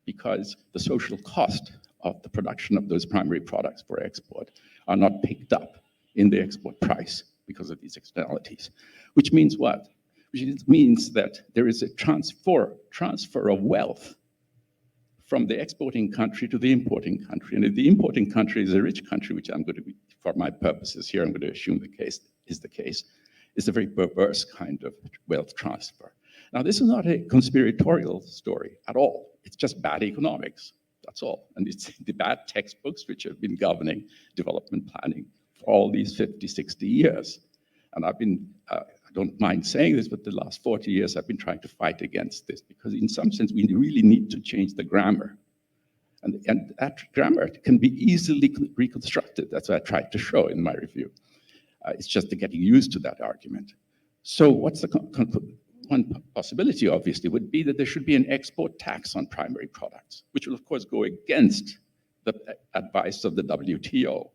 because the social cost of the production of those primary products for export are not picked up in the export price because of these externalities. Which means what? Which means that there is a transfer of wealth from the exporting country to the importing country. And if the importing country is a rich country, which I'm going to be, for my purposes here, I'm going to assume the case, it's a very perverse kind of wealth transfer. Now, this is not a conspiratorial story at all. It's just bad economics, that's all. And it's the bad textbooks which have been governing development planning for all these 50, 60 years. And I've been, I don't mind saying this, but the last 40 years I've been trying to fight against this because in some sense we really need to change the grammar. And that grammar can be easily reconstructed. That's what I tried to show in my review. It's just getting used to that argument. So what's the one possibility, obviously, would be that there should be an export tax on primary products, which will, of course, go against the advice of the WTO.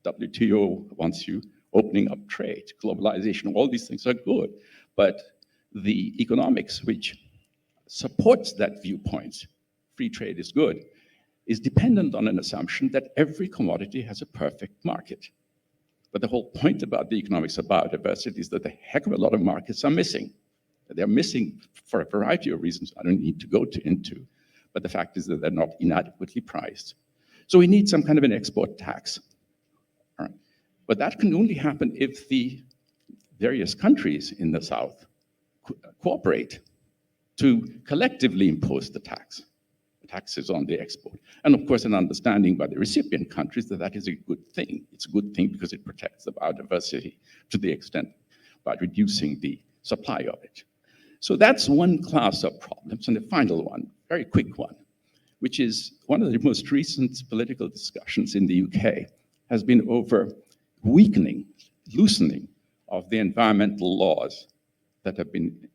WTO wants you opening up trade, globalization, all these things are good. But the economics which supports that viewpoint, free trade is good, is dependent on an assumption that every commodity has a perfect market. But the whole point about the economics of biodiversity is that a heck of a lot of markets are missing. They're missing for a variety of reasons I don't need to go into, but the fact is that they're not inadequately priced. So we need some kind of an export tax. All right. But that can only happen if the various countries in the South cooperate to collectively impose the taxes on the export. And of course, an understanding by the recipient countries that that is a good thing. It's a good thing because it protects the biodiversity to the extent by reducing the supply of it. So that's one class of problems. And the final one, very quick one, which is one of the most recent political discussions in the UK, has been over weakening, loosening of the environmental laws that have been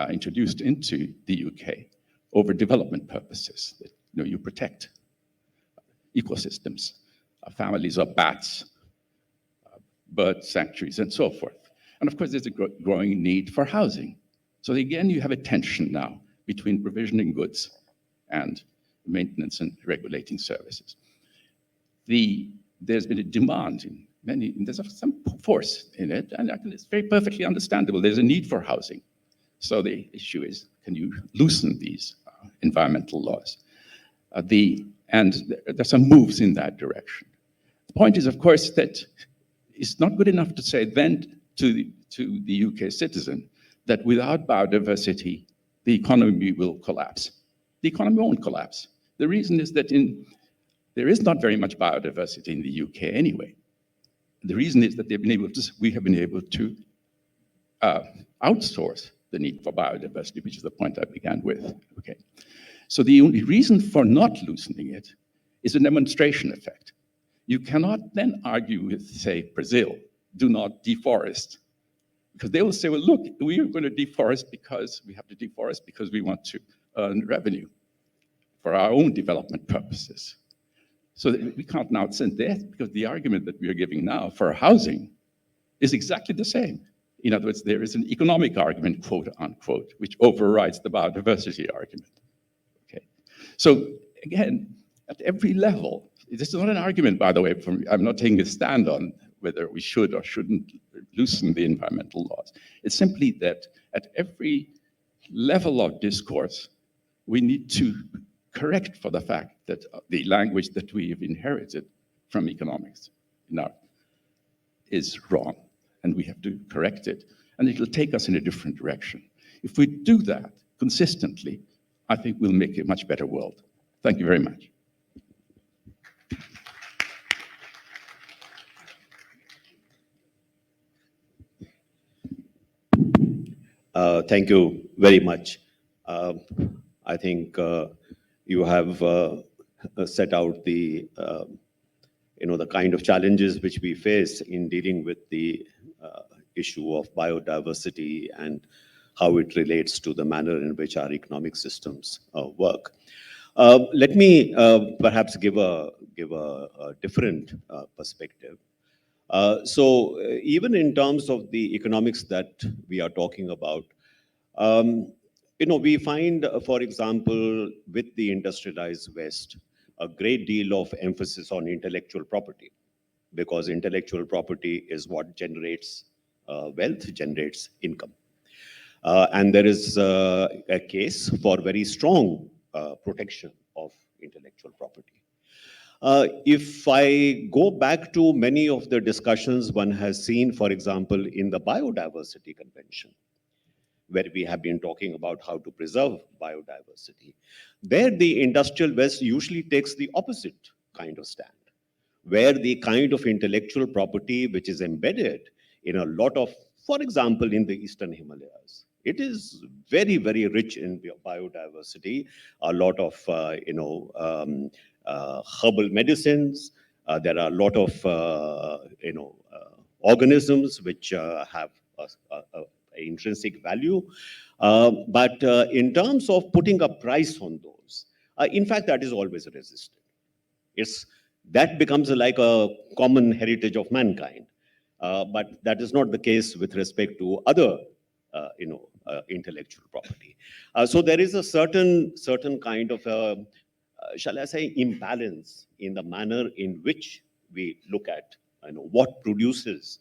introduced into the UK over development purposes. That, you protect ecosystems, families of bats, bird sanctuaries, and so forth. And of course, there's a growing need for housing. So again, you have a tension now between provisioning goods and maintenance and regulating services. There's been a demand in many, there's some force in it, and it's very perfectly understandable. There's a need for housing. So the issue is, can you loosen these environmental laws? And there's some moves in that direction. The point is, of course, that it's not good enough to say then to the UK citizen that without biodiversity, the economy will collapse. The economy won't collapse. The reason is that there is not very much biodiversity in the UK anyway. The reason is that we have been able to outsource the need for biodiversity, which is the point I began with. Okay. So the only reason for not loosening it is a demonstration effect. You cannot then argue with, say, Brazil, do not deforest. Because they will say, well, look, we are going to deforest because we have to deforest because we want to earn revenue for our own development purposes. So we can't now send that, because the argument that we are giving now for housing is exactly the same. In other words, there is an economic argument, quote unquote, which overrides the biodiversity argument. Okay. So again, at every level, this is not an argument, by the way, I'm not taking a stand on whether we should or shouldn't loosen the environmental laws. It's simply that at every level of discourse, we need to correct for the fact that the language that we have inherited from economics is wrong, and we have to correct it, and it will take us in a different direction. If we do that consistently, I think we'll make a much better world. Thank you very much. Thank you very much. I think you have set out the the kind of challenges which we face in dealing with the issue of biodiversity and how it relates to the manner in which our economic systems work. Let me perhaps give a different perspective. So even in terms of the economics that we are talking about, we find, for example, with the industrialized West, a great deal of emphasis on intellectual property, because intellectual property is what generates wealth, generates income. And there is a case for very strong protection of intellectual property. If I go back to many of the discussions one has seen, for example, in the Biodiversity Convention, where we have been talking about how to preserve biodiversity, there the industrial West usually takes the opposite kind of stand, where the kind of intellectual property which is embedded in a lot of, for example, in the Eastern Himalayas, it is very, very rich in biodiversity, a lot of, herbal medicines. There are a lot of, organisms which have a intrinsic value. But in terms of putting a price on those, in fact, that is always resisted. That becomes like a common heritage of mankind. But that is not the case with respect to other, intellectual property. So there is a certain kind of, shall I say, imbalance in the manner in which we look at what produces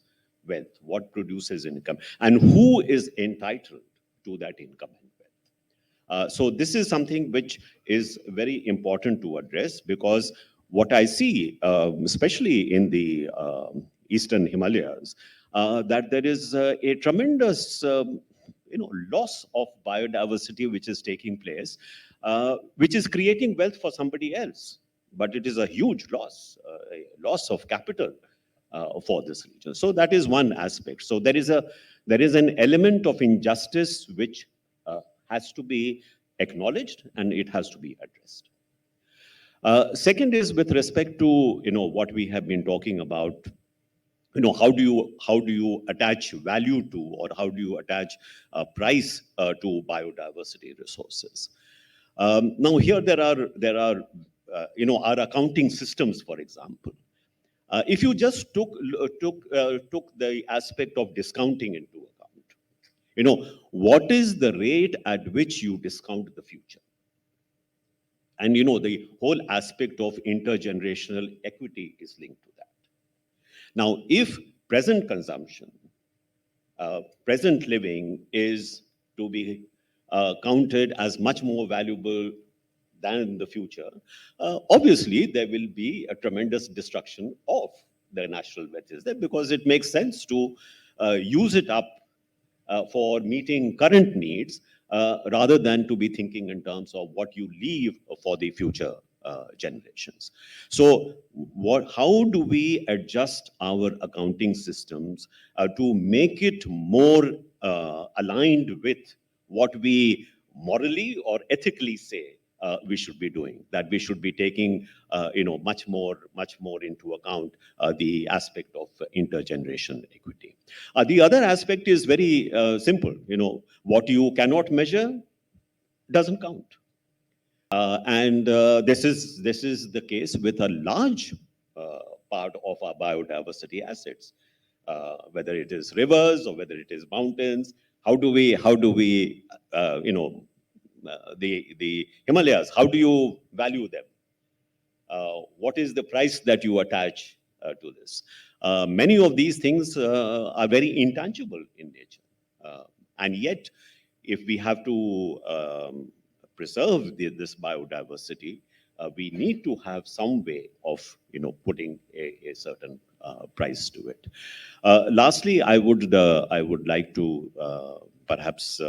wealth, what produces income, and who is entitled to that income and wealth. So this is something which is very important to address, because what I see, especially in the Eastern Himalayas, that there is a tremendous loss of biodiversity which is taking place, which is creating wealth for somebody else. But it is a huge loss, a loss of capital for this region. So that is one aspect. So there is an element of injustice which has to be acknowledged, and it has to be addressed. Second is with respect to what we have been talking about. How do you attach value to, or how do you attach price to biodiversity resources? Now here there are our accounting systems, for example. If you just took the aspect of discounting into account, what is the rate at which you discount the future? And the whole aspect of intergenerational equity is linked to that. Now, if present consumption, present living is to be counted as much more valuable than in the future, obviously there will be a tremendous destruction of the natural wealth is there, because it makes sense to use it up for meeting current needs rather than to be thinking in terms of what you leave for the future generations. So how do we adjust our accounting systems to make it more aligned with what we morally or ethically say we should be doing, that we should be taking much more into account the aspect of intergenerational equity. The other aspect is very simple. What you cannot measure doesn't count. And this is the case with a large part of our biodiversity assets, whether it is rivers or whether it is mountains. How do we the Himalayas, how do you value them? What is the price that you attach to this? Many of these things are very intangible in nature. And yet, if we have to preserve this biodiversity, we need to have some way of putting a certain price to it. Lastly, I would like to perhaps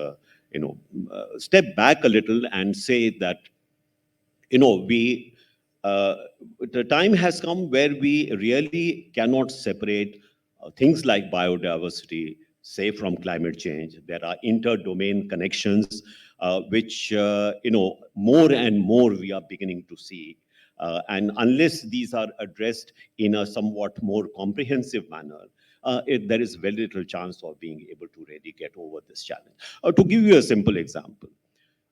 step back a little and say that the time has come where we really cannot separate things like biodiversity, say, from climate change. There are inter-domain connections which more and more we are beginning to see. And unless these are addressed in a somewhat more comprehensive manner, there is very little chance of being able to really get over this challenge. To give you a simple example,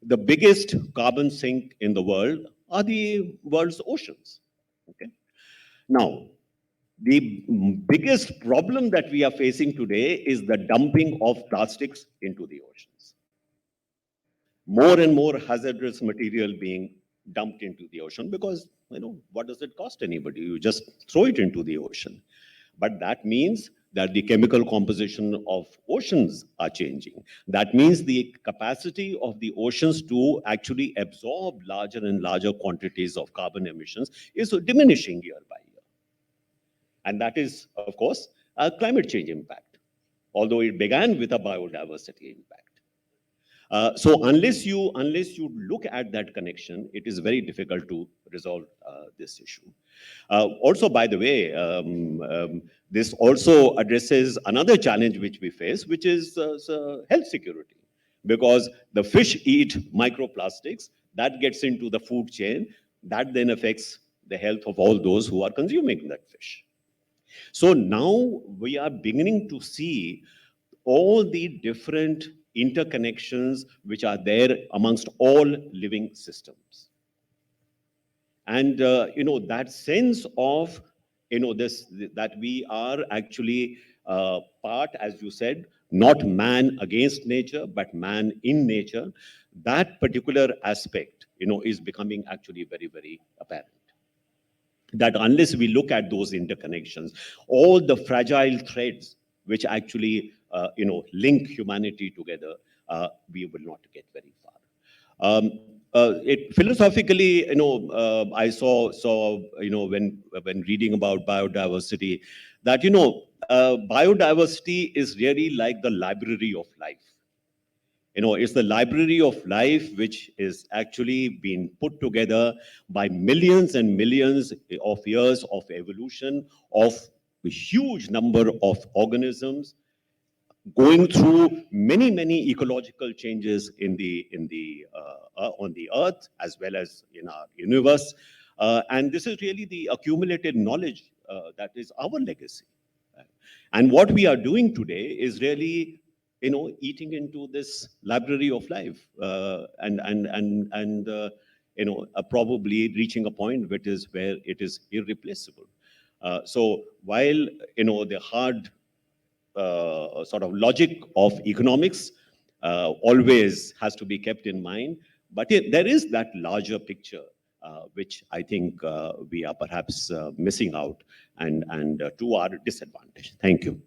the biggest carbon sink in the world are the world's oceans. Okay. Now, the biggest problem that we are facing today is the dumping of plastics into the oceans. More and more hazardous material being dumped into the ocean because, what does it cost anybody? You just throw it into the ocean. But that means that the chemical composition of oceans are changing. That means the capacity of the oceans to actually absorb larger and larger quantities of carbon emissions is diminishing year by year. And that is, of course, a climate change impact, although it began with a biodiversity impact. So unless you look at that connection, it is very difficult to resolve this issue. Also, by the way, this also addresses another challenge which we face, which is health security. Because the fish eat microplastics, that gets into the food chain, that then affects the health of all those who are consuming that fish. So now we are beginning to see all the different interconnections which are there amongst all living systems. And that sense of that we are actually part, as you said, not man against nature, but man in nature, that particular aspect is becoming actually very, very apparent. That unless we look at those interconnections, all the fragile threads which actually link humanity together, we will not get very far. Philosophically, I saw when reading about biodiversity, that biodiversity is really like the library of life. It's the library of life which is actually being put together by millions and millions of years of evolution of a huge number of organisms going through many ecological changes on the earth as well as in our universe. And this is really the accumulated knowledge that is our legacy. And what we are doing today is really, eating into this library of life, probably reaching a point where it is irreplaceable. So while the hard sort of logic of economics always has to be kept in mind, but there is that larger picture which I think we are perhaps missing out, and to our disadvantage. Thank you.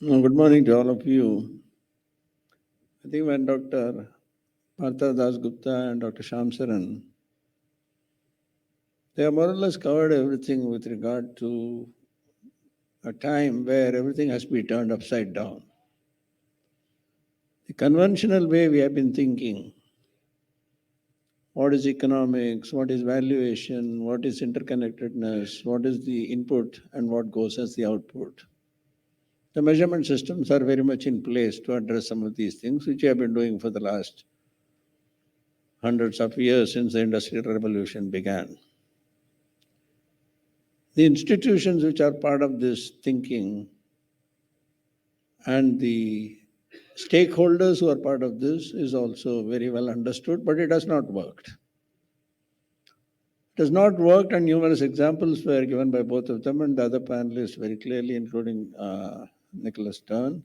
Good morning to all of you. I think when Dr. Partha Dasgupta and Dr. Shyam Saran, they have more or less covered everything with regard to a time where everything has to be turned upside down. The conventional way we have been thinking, what is economics, what is valuation, what is interconnectedness, what is the input and what goes as the output. The measurement systems are very much in place to address some of these things, which we have been doing for the last hundreds of years since the Industrial Revolution began. The institutions which are part of this thinking and the stakeholders who are part of this is also very well understood, but it has not worked. It has not worked, and numerous examples were given by both of them and the other panelists very clearly, including Sir Nicholas Stern.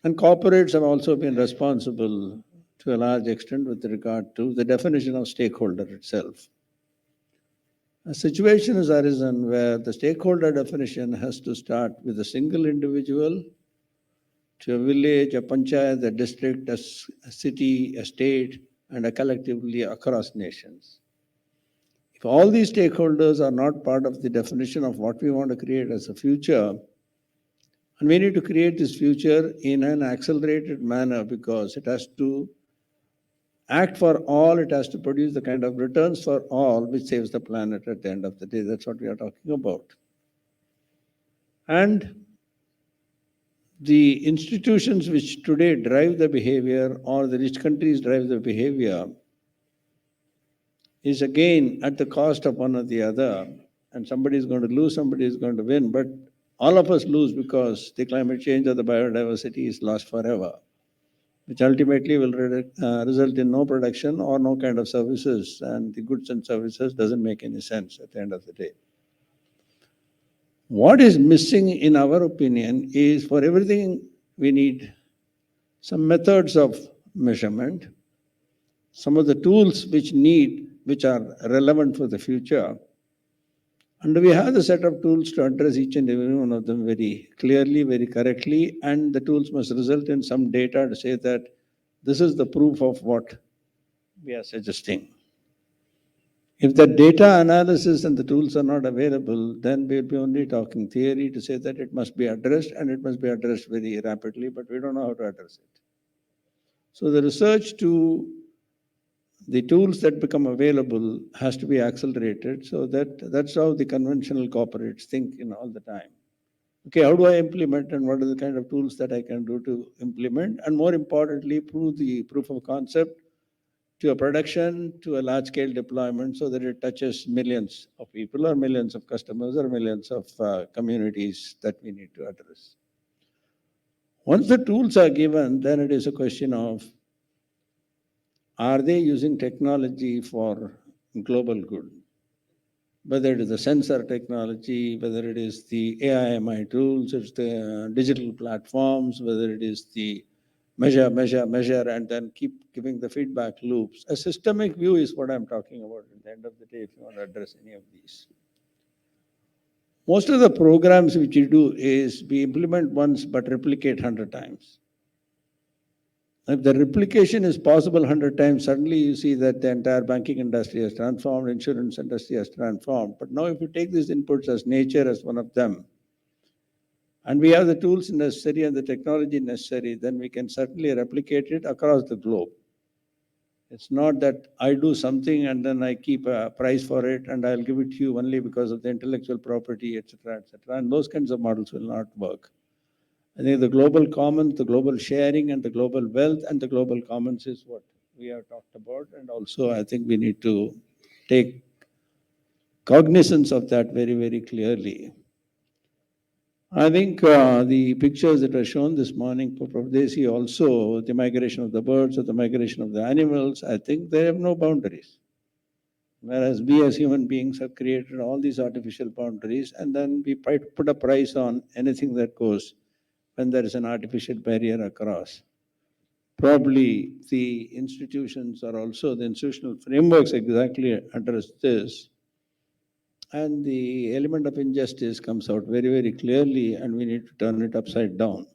And corporates have also been responsible to a large extent with regard to the definition of stakeholder itself. A situation has arisen where the stakeholder definition has to start with a single individual to a village, a panchayat, a district, a city, a state, and collectively across nations. If all these stakeholders are not part of the definition of what we want to create as a future, and we need to create this future in an accelerated manner because it has to act for all, it has to produce the kind of returns for all which saves the planet at the end of the day. That's what we are talking about. And the institutions which today drive the behavior, or the rich countries drive the behavior, is again at the cost of one or the other. And somebody is going to lose, somebody is going to win. But all of us lose because the climate change or the biodiversity is lost forever, which ultimately will result in no production or no kind of services, and the goods and services doesn't make any sense at the end of the day. What is missing, in our opinion, is for everything we need some methods of measurement, some of the tools which are relevant for the future, and we have the set of tools to address each and every one of them very clearly, very correctly, and the tools must result in some data to say that this is the proof of what we are suggesting. If the data analysis and the tools are not available, then we'll be only talking theory to say that it must be addressed, and it must be addressed very rapidly, but we don't know how to address it. So the research to the tools that become available has to be accelerated, so that's how the conventional corporates think in all the time. Okay, how do I implement, and what are the kind of tools that I can do to implement, and more importantly, prove the proof of concept to a production, to a large-scale deployment, so that it touches millions of people or millions of customers or millions of communities that we need to address. Once the tools are given, then it is a question of, are they using technology for global good? Whether it is the sensor technology, whether it is the AI/MI tools, it's the digital platforms, whether it is the measure, and then keep giving the feedback loops. A systemic view is what I'm talking about at the end of the day, if you want to address any of these. Most of the programs which you do is we implement once but replicate 100 times. If the replication is possible 100 times, suddenly you see that the entire banking industry has transformed, insurance industry has transformed. But now if you take these inputs as nature as one of them, and we have the tools necessary and the technology necessary, then we can certainly replicate it across the globe. It's not that I do something and then I keep a price for it and I'll give it to you only because of the intellectual property, etc., etc. And those kinds of models will not work. I think the global commons, the global sharing, and the global wealth and the global commons is what we have talked about. And also, I think we need to take cognizance of that very, very clearly. I think the pictures that were shown this morning for Pravdesi also, the migration of the birds or the migration of the animals, I think they have no boundaries. Whereas we as human beings have created all these artificial boundaries, and then we put a price on anything that goes when there is an artificial barrier across. Probably the institutions or also the institutional frameworks exactly address this. And the element of injustice comes out very, very clearly, and we need to turn it upside down.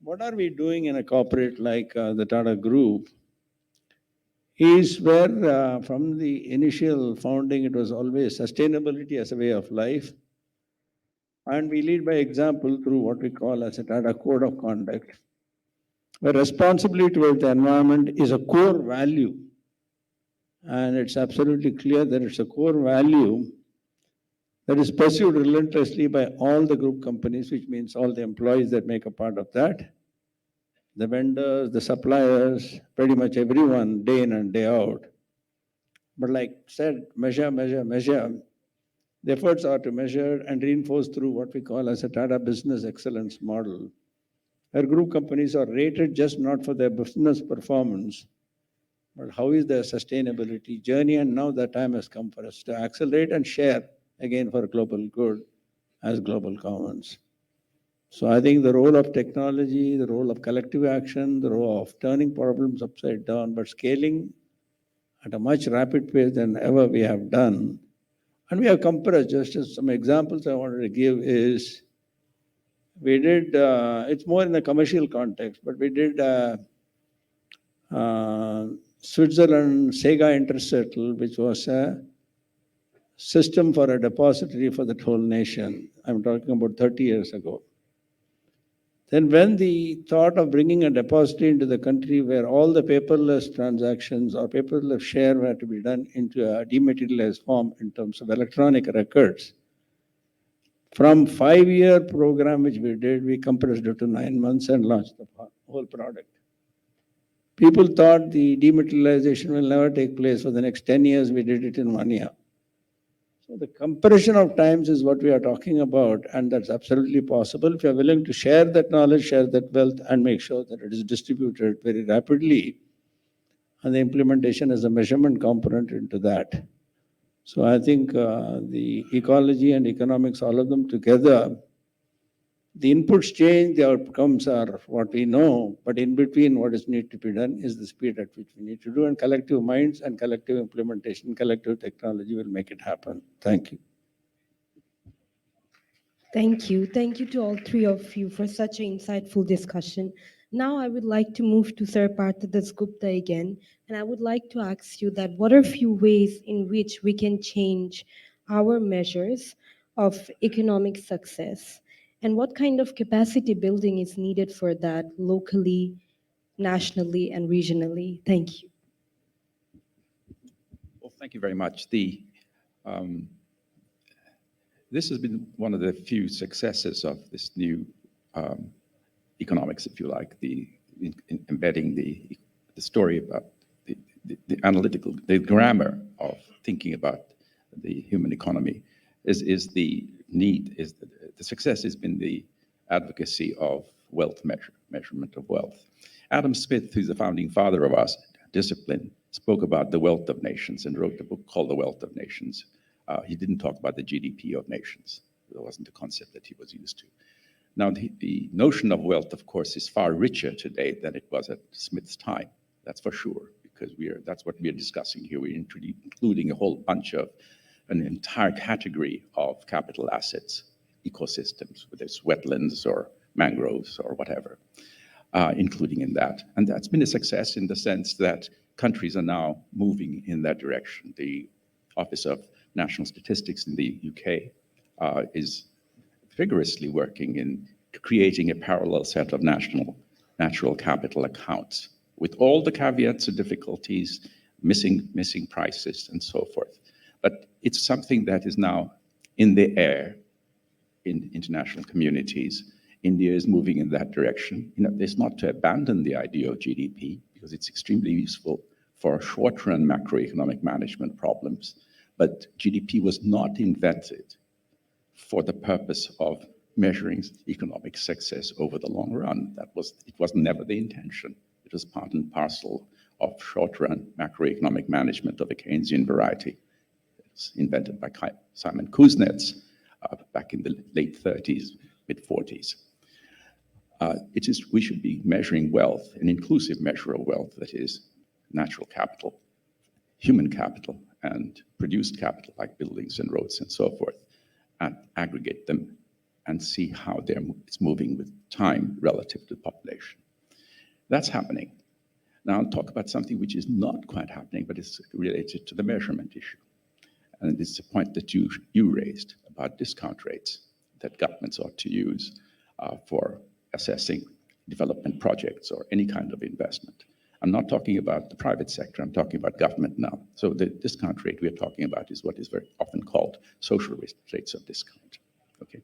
What are we doing in a corporate like the Tata Group is where from the initial founding, it was always sustainability as a way of life. And we lead by example through what we call as a Tata Code of Conduct, where responsibility towards the environment is a core value. And it's absolutely clear that it's a core value that is pursued relentlessly by all the group companies, which means all the employees that make a part of that, the vendors, the suppliers, pretty much everyone, day in and day out. But like said, measure, measure, measure. The efforts are to measure and reinforce through what we call as a Tata Business Excellence model, where group companies are rated just not for their business performance, but how is their sustainability journey. And now the time has come for us to accelerate and share again for global good as global commons. So I think the role of technology, the role of collective action, the role of turning problems upside down, but scaling at a much rapid pace than ever we have done. And we have compressed, just as some examples I wanted to give is, we did, it's more in the commercial context, but we did Switzerland Sega Intersettle, which was a system for a depository for the whole nation. I'm talking about 30 years ago. Then when the thought of bringing a depository into the country where all the paperless transactions or paperless share were to be done into a dematerialized form in terms of electronic records, from 5-year program which we did, we compressed it to 9 months and launched the whole product. People thought the dematerialization will never take place. For the next 10 years, we did it in 1 year. So the compression of times is what we are talking about, and that's absolutely possible if you are willing to share that knowledge, share that wealth, and make sure that it is distributed very rapidly. And the implementation is a measurement component into that. So I think the ecology and economics, all of them together, the inputs change, the outcomes are what we know, but in between what is need to be done is the speed at which we need to do, and collective minds and collective implementation, collective technology will make it happen. Thank you. Thank you. Thank you to all three of you for such an insightful discussion. Now I would like to move to Sir Partha Dasgupta again, and I would like to ask you that what are a few ways in which we can change our measures of economic success, and what kind of capacity building is needed for that locally, nationally, and regionally? Thank you. Well, thank you very much. This has been one of the few successes of this new economics, if you like, embedding the story about the analytical, the grammar of thinking about the human economy is the success has been the advocacy of wealth measurement of wealth. Adam Smith, who's the founding father of our discipline, spoke about the wealth of nations and wrote a book called The Wealth of Nations. He didn't talk about the GDP of nations. That wasn't a concept that he was used to. Now, the notion of wealth, of course, is far richer today than it was at Smith's time. That's for sure, because that's what we are discussing here. We're including a whole bunch of an entire category of capital assets, ecosystems, whether it's wetlands or mangroves or whatever, including in that. And that's been a success in the sense that countries are now moving in that direction. The Office of National Statistics in the UK is vigorously working in creating a parallel set of natural capital accounts with all the caveats and difficulties, missing prices and so forth. But it's something that is now in the air in international communities India is moving in that direction. It's not to abandon the idea of GDP, because it's extremely useful for short-run macroeconomic management problems. But GDP was not invented for the purpose of measuring economic success over the long run. It was never the intention. It was part and parcel of short-run macroeconomic management of a Keynesian variety. It was invented by Simon Kuznets back in the late 30s, mid 40s. We should be measuring wealth, an inclusive measure of wealth, that is natural capital, human capital, and produced capital like buildings and roads and so forth, and aggregate them and see how it's moving with time relative to the population. That's happening. Now I'll talk about something which is not quite happening, but it's related to the measurement issue. And it's a point that you raised about discount rates that governments ought to use for assessing development projects or any kind of investment. I'm not talking about the private sector, I'm talking about government now. So the discount rate we're talking about is what is very often called social rates of discount. Okay.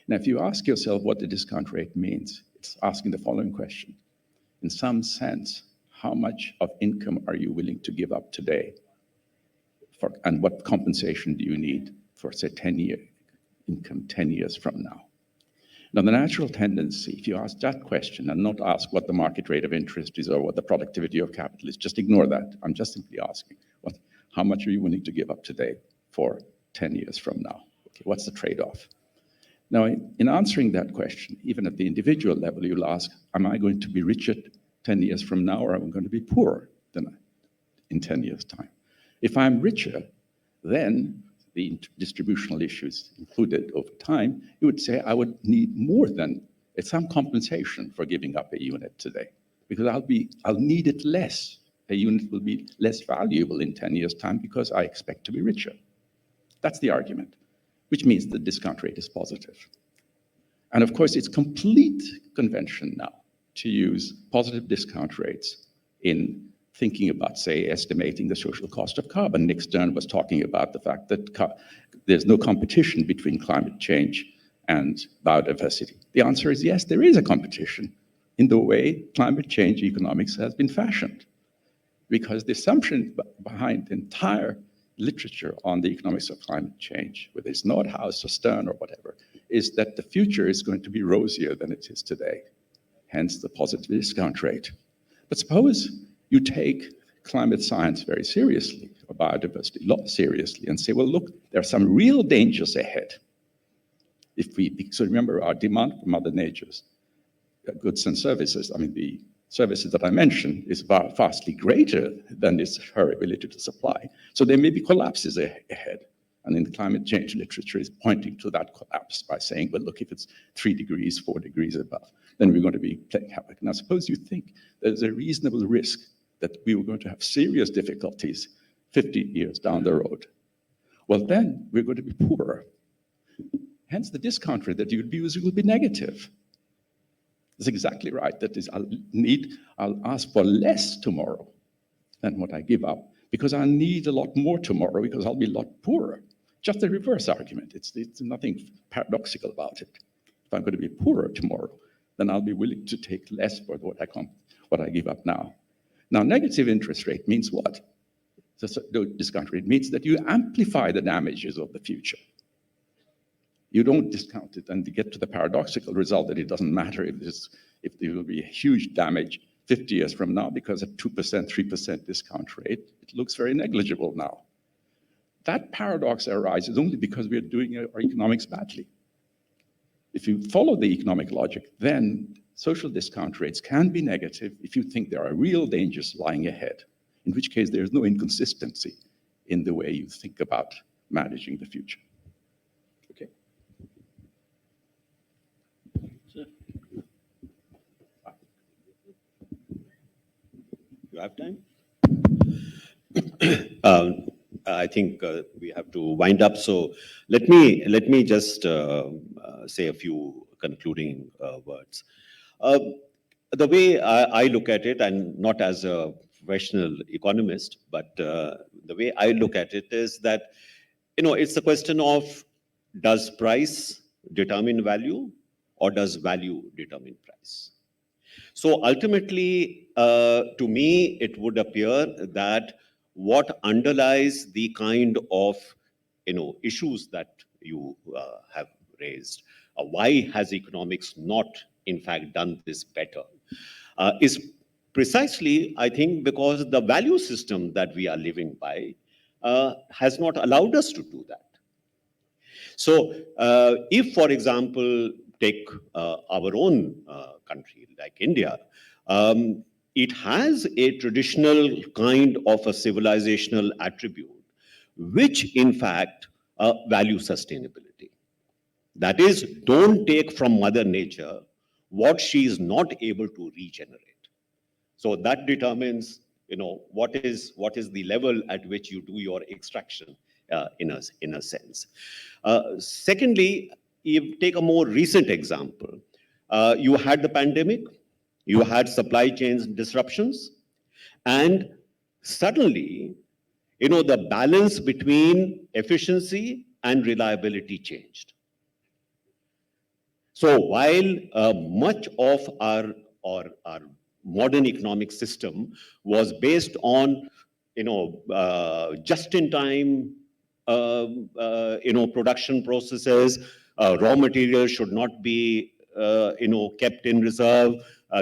Now, if you ask yourself what the discount rate means, it's asking the following question. In some sense, how much of income are you willing to give up today? And what compensation do you need for, say, 10-year income 10 years from now? Now, the natural tendency, if you ask that question and not ask what the market rate of interest is or what the productivity of capital is, just ignore that. I'm just simply asking, how much are you willing to give up today for 10 years from now? Okay, what's the trade-off? Now, in answering that question, even at the individual level, you'll ask, am I going to be richer 10 years from now, or am I going to be poorer in 10 years' time? If I'm richer, then the distributional issues included over time, you would say I would need more than some compensation for giving up a unit today, because I'll need it less. A unit will be less valuable in 10 years' time because I expect to be richer. That's the argument, which means the discount rate is positive. And of course, it's complete convention now to use positive discount rates in thinking about, say, estimating the social cost of carbon. Nick Stern was talking about the fact that there's no competition between climate change and biodiversity. The answer is yes, there is a competition in the way climate change economics has been fashioned. Because the assumption behind the entire literature on the economics of climate change, whether it's Nordhaus or Stern or whatever, is that the future is going to be rosier than it is today, hence the positive discount rate. But suppose you take climate science very seriously, or biodiversity law seriously, and say, well, look, there are some real dangers ahead. So remember, our demand for Mother Nature's goods and services, the services that I mentioned, is vastly greater than her ability to supply. So there may be collapses ahead. And in the climate change literature is pointing to that collapse by saying, well, look, if it's 3 degrees, 4 degrees above, then we're going to be playing havoc. Now, suppose you think there's a reasonable risk that we were going to have serious difficulties 50 years down the road. Well, then we're going to be poorer. Hence, the discount rate that you would be using will be negative. That's exactly right. That is, I'll ask for less tomorrow than what I give up, because I'll need a lot more tomorrow because I'll be a lot poorer. Just the reverse argument. It's nothing paradoxical about it. If I'm going to be poorer tomorrow, then I'll be willing to take less for what I give up now. Now, negative interest rate means what? The discount rate means that you amplify the damages of the future. You don't discount it and get to the paradoxical result that it doesn't matter if there will be a huge damage 50 years from now, because at 2%, 3% discount rate, it looks very negligible now. That paradox arises only because we are doing our economics badly. If you follow the economic logic, then social discount rates can be negative if you think there are real dangers lying ahead, in which case there's no inconsistency in the way you think about managing the future. Okay. You have time? I think we have to wind up. So let me just say a few concluding words. The way I look at it, and not as a professional economist, but the way I look at it is that, it's a question of, does price determine value, or does value determine price? So ultimately, to me, it would appear that what underlies the kind of issues that you have raised, why has economics not, in fact, done this better, is precisely, I think, because the value system that we are living by has not allowed us to do that. So if, for example, take our own country like India, it has a traditional kind of a civilizational attribute, which in fact value sustainability. That is, don't take from Mother Nature what she is not able to regenerate. So that determines, what is the level at which you do your extraction in a sense. Secondly, you take a more recent example. You had the pandemic, you had supply chain disruptions, and suddenly, the balance between efficiency and reliability changed. So while much of our modern economic system was based on, just-in-time, production processes, raw materials should not be, kept in reserve.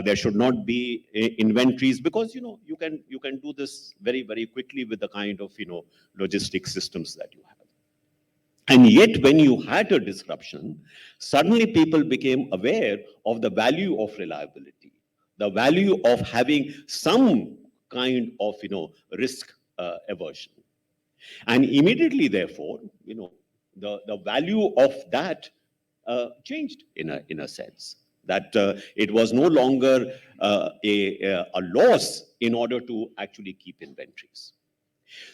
There should not be inventories because, you can do this very, very quickly with the kind of, logistic systems that you have. And yet, when you had a disruption, suddenly people became aware of the value of reliability, the value of having some kind of, risk aversion. And immediately, therefore, the value of that changed in a sense. That it was no longer a loss in order to actually keep inventories.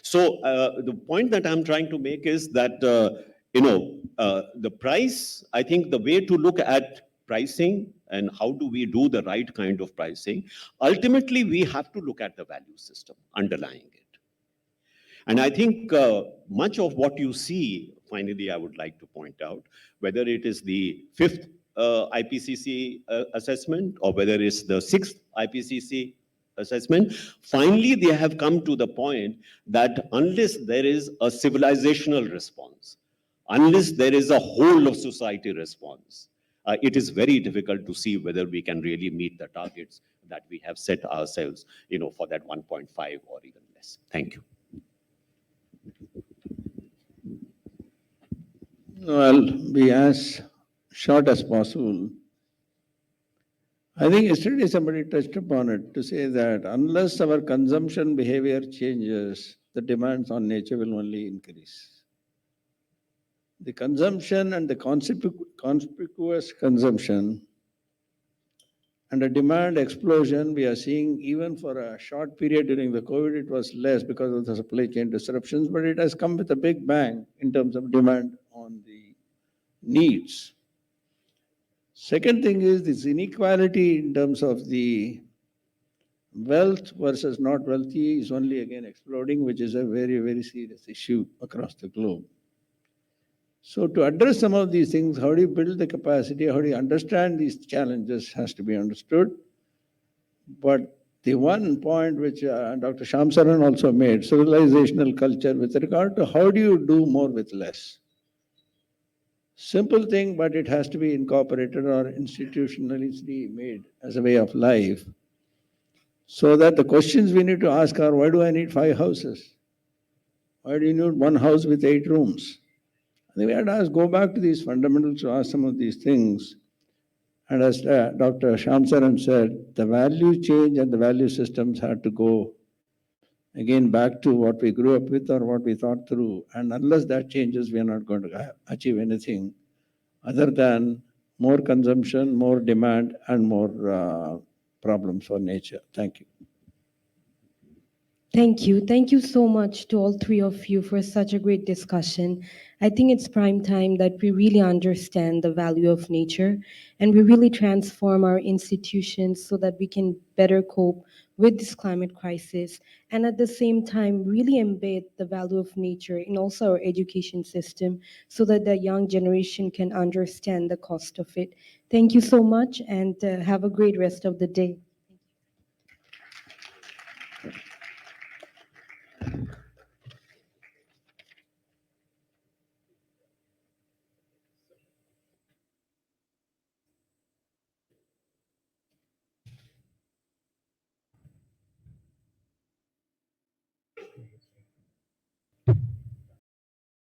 So the point that I'm trying to make is that, the price, I think the way to look at pricing and how do we do the right kind of pricing, ultimately we have to look at the value system underlying it. And I think much of what you see, finally, I would like to point out, whether it is the 5th IPCC assessment or whether it's the 6th IPCC assessment, finally they have come to the point that unless there is a civilizational response, unless there is a whole of society response, it is very difficult to see whether we can really meet the targets that we have set ourselves, for that 1.5 or even less. Thank you. I'll be as short as possible. I think yesterday somebody touched upon it to say that unless our consumption behavior changes, the demands on nature will only increase. The consumption and the conspicuous consumption and the demand explosion we are seeing even for a short period during the COVID, it was less because of the supply chain disruptions, but it has come with a big bang in terms of demand on the needs. Second thing is this inequality in terms of the wealth versus not wealthy is only again exploding, which is a very, very serious issue across the globe. So to address some of these things, how do you build the capacity, how do you understand these challenges has to be understood. But the one point which Dr. Shyam Saran also made, civilizational culture with regard to how do you do more with less. Simple thing, but it has to be incorporated or institutionally made as a way of life. So that the questions we need to ask are, why do I need 5 houses? Why do you need one house with 8 rooms? I think we have to ask, go back to these fundamentals to ask some of these things. And as Dr. Shyam Saran said, the value change and the value systems had to go again back to what we grew up with or what we thought through. And unless that changes, we are not going to achieve anything other than more consumption, more demand, and more problems for nature. Thank you. Thank you. Thank you so much to all three of you for such a great discussion. I think it's prime time that we really understand the value of nature and we really transform our institutions so that we can better cope with this climate crisis and at the same time really embed the value of nature in also our education system so that the young generation can understand the cost of it. Thank you so much and have a great rest of the day.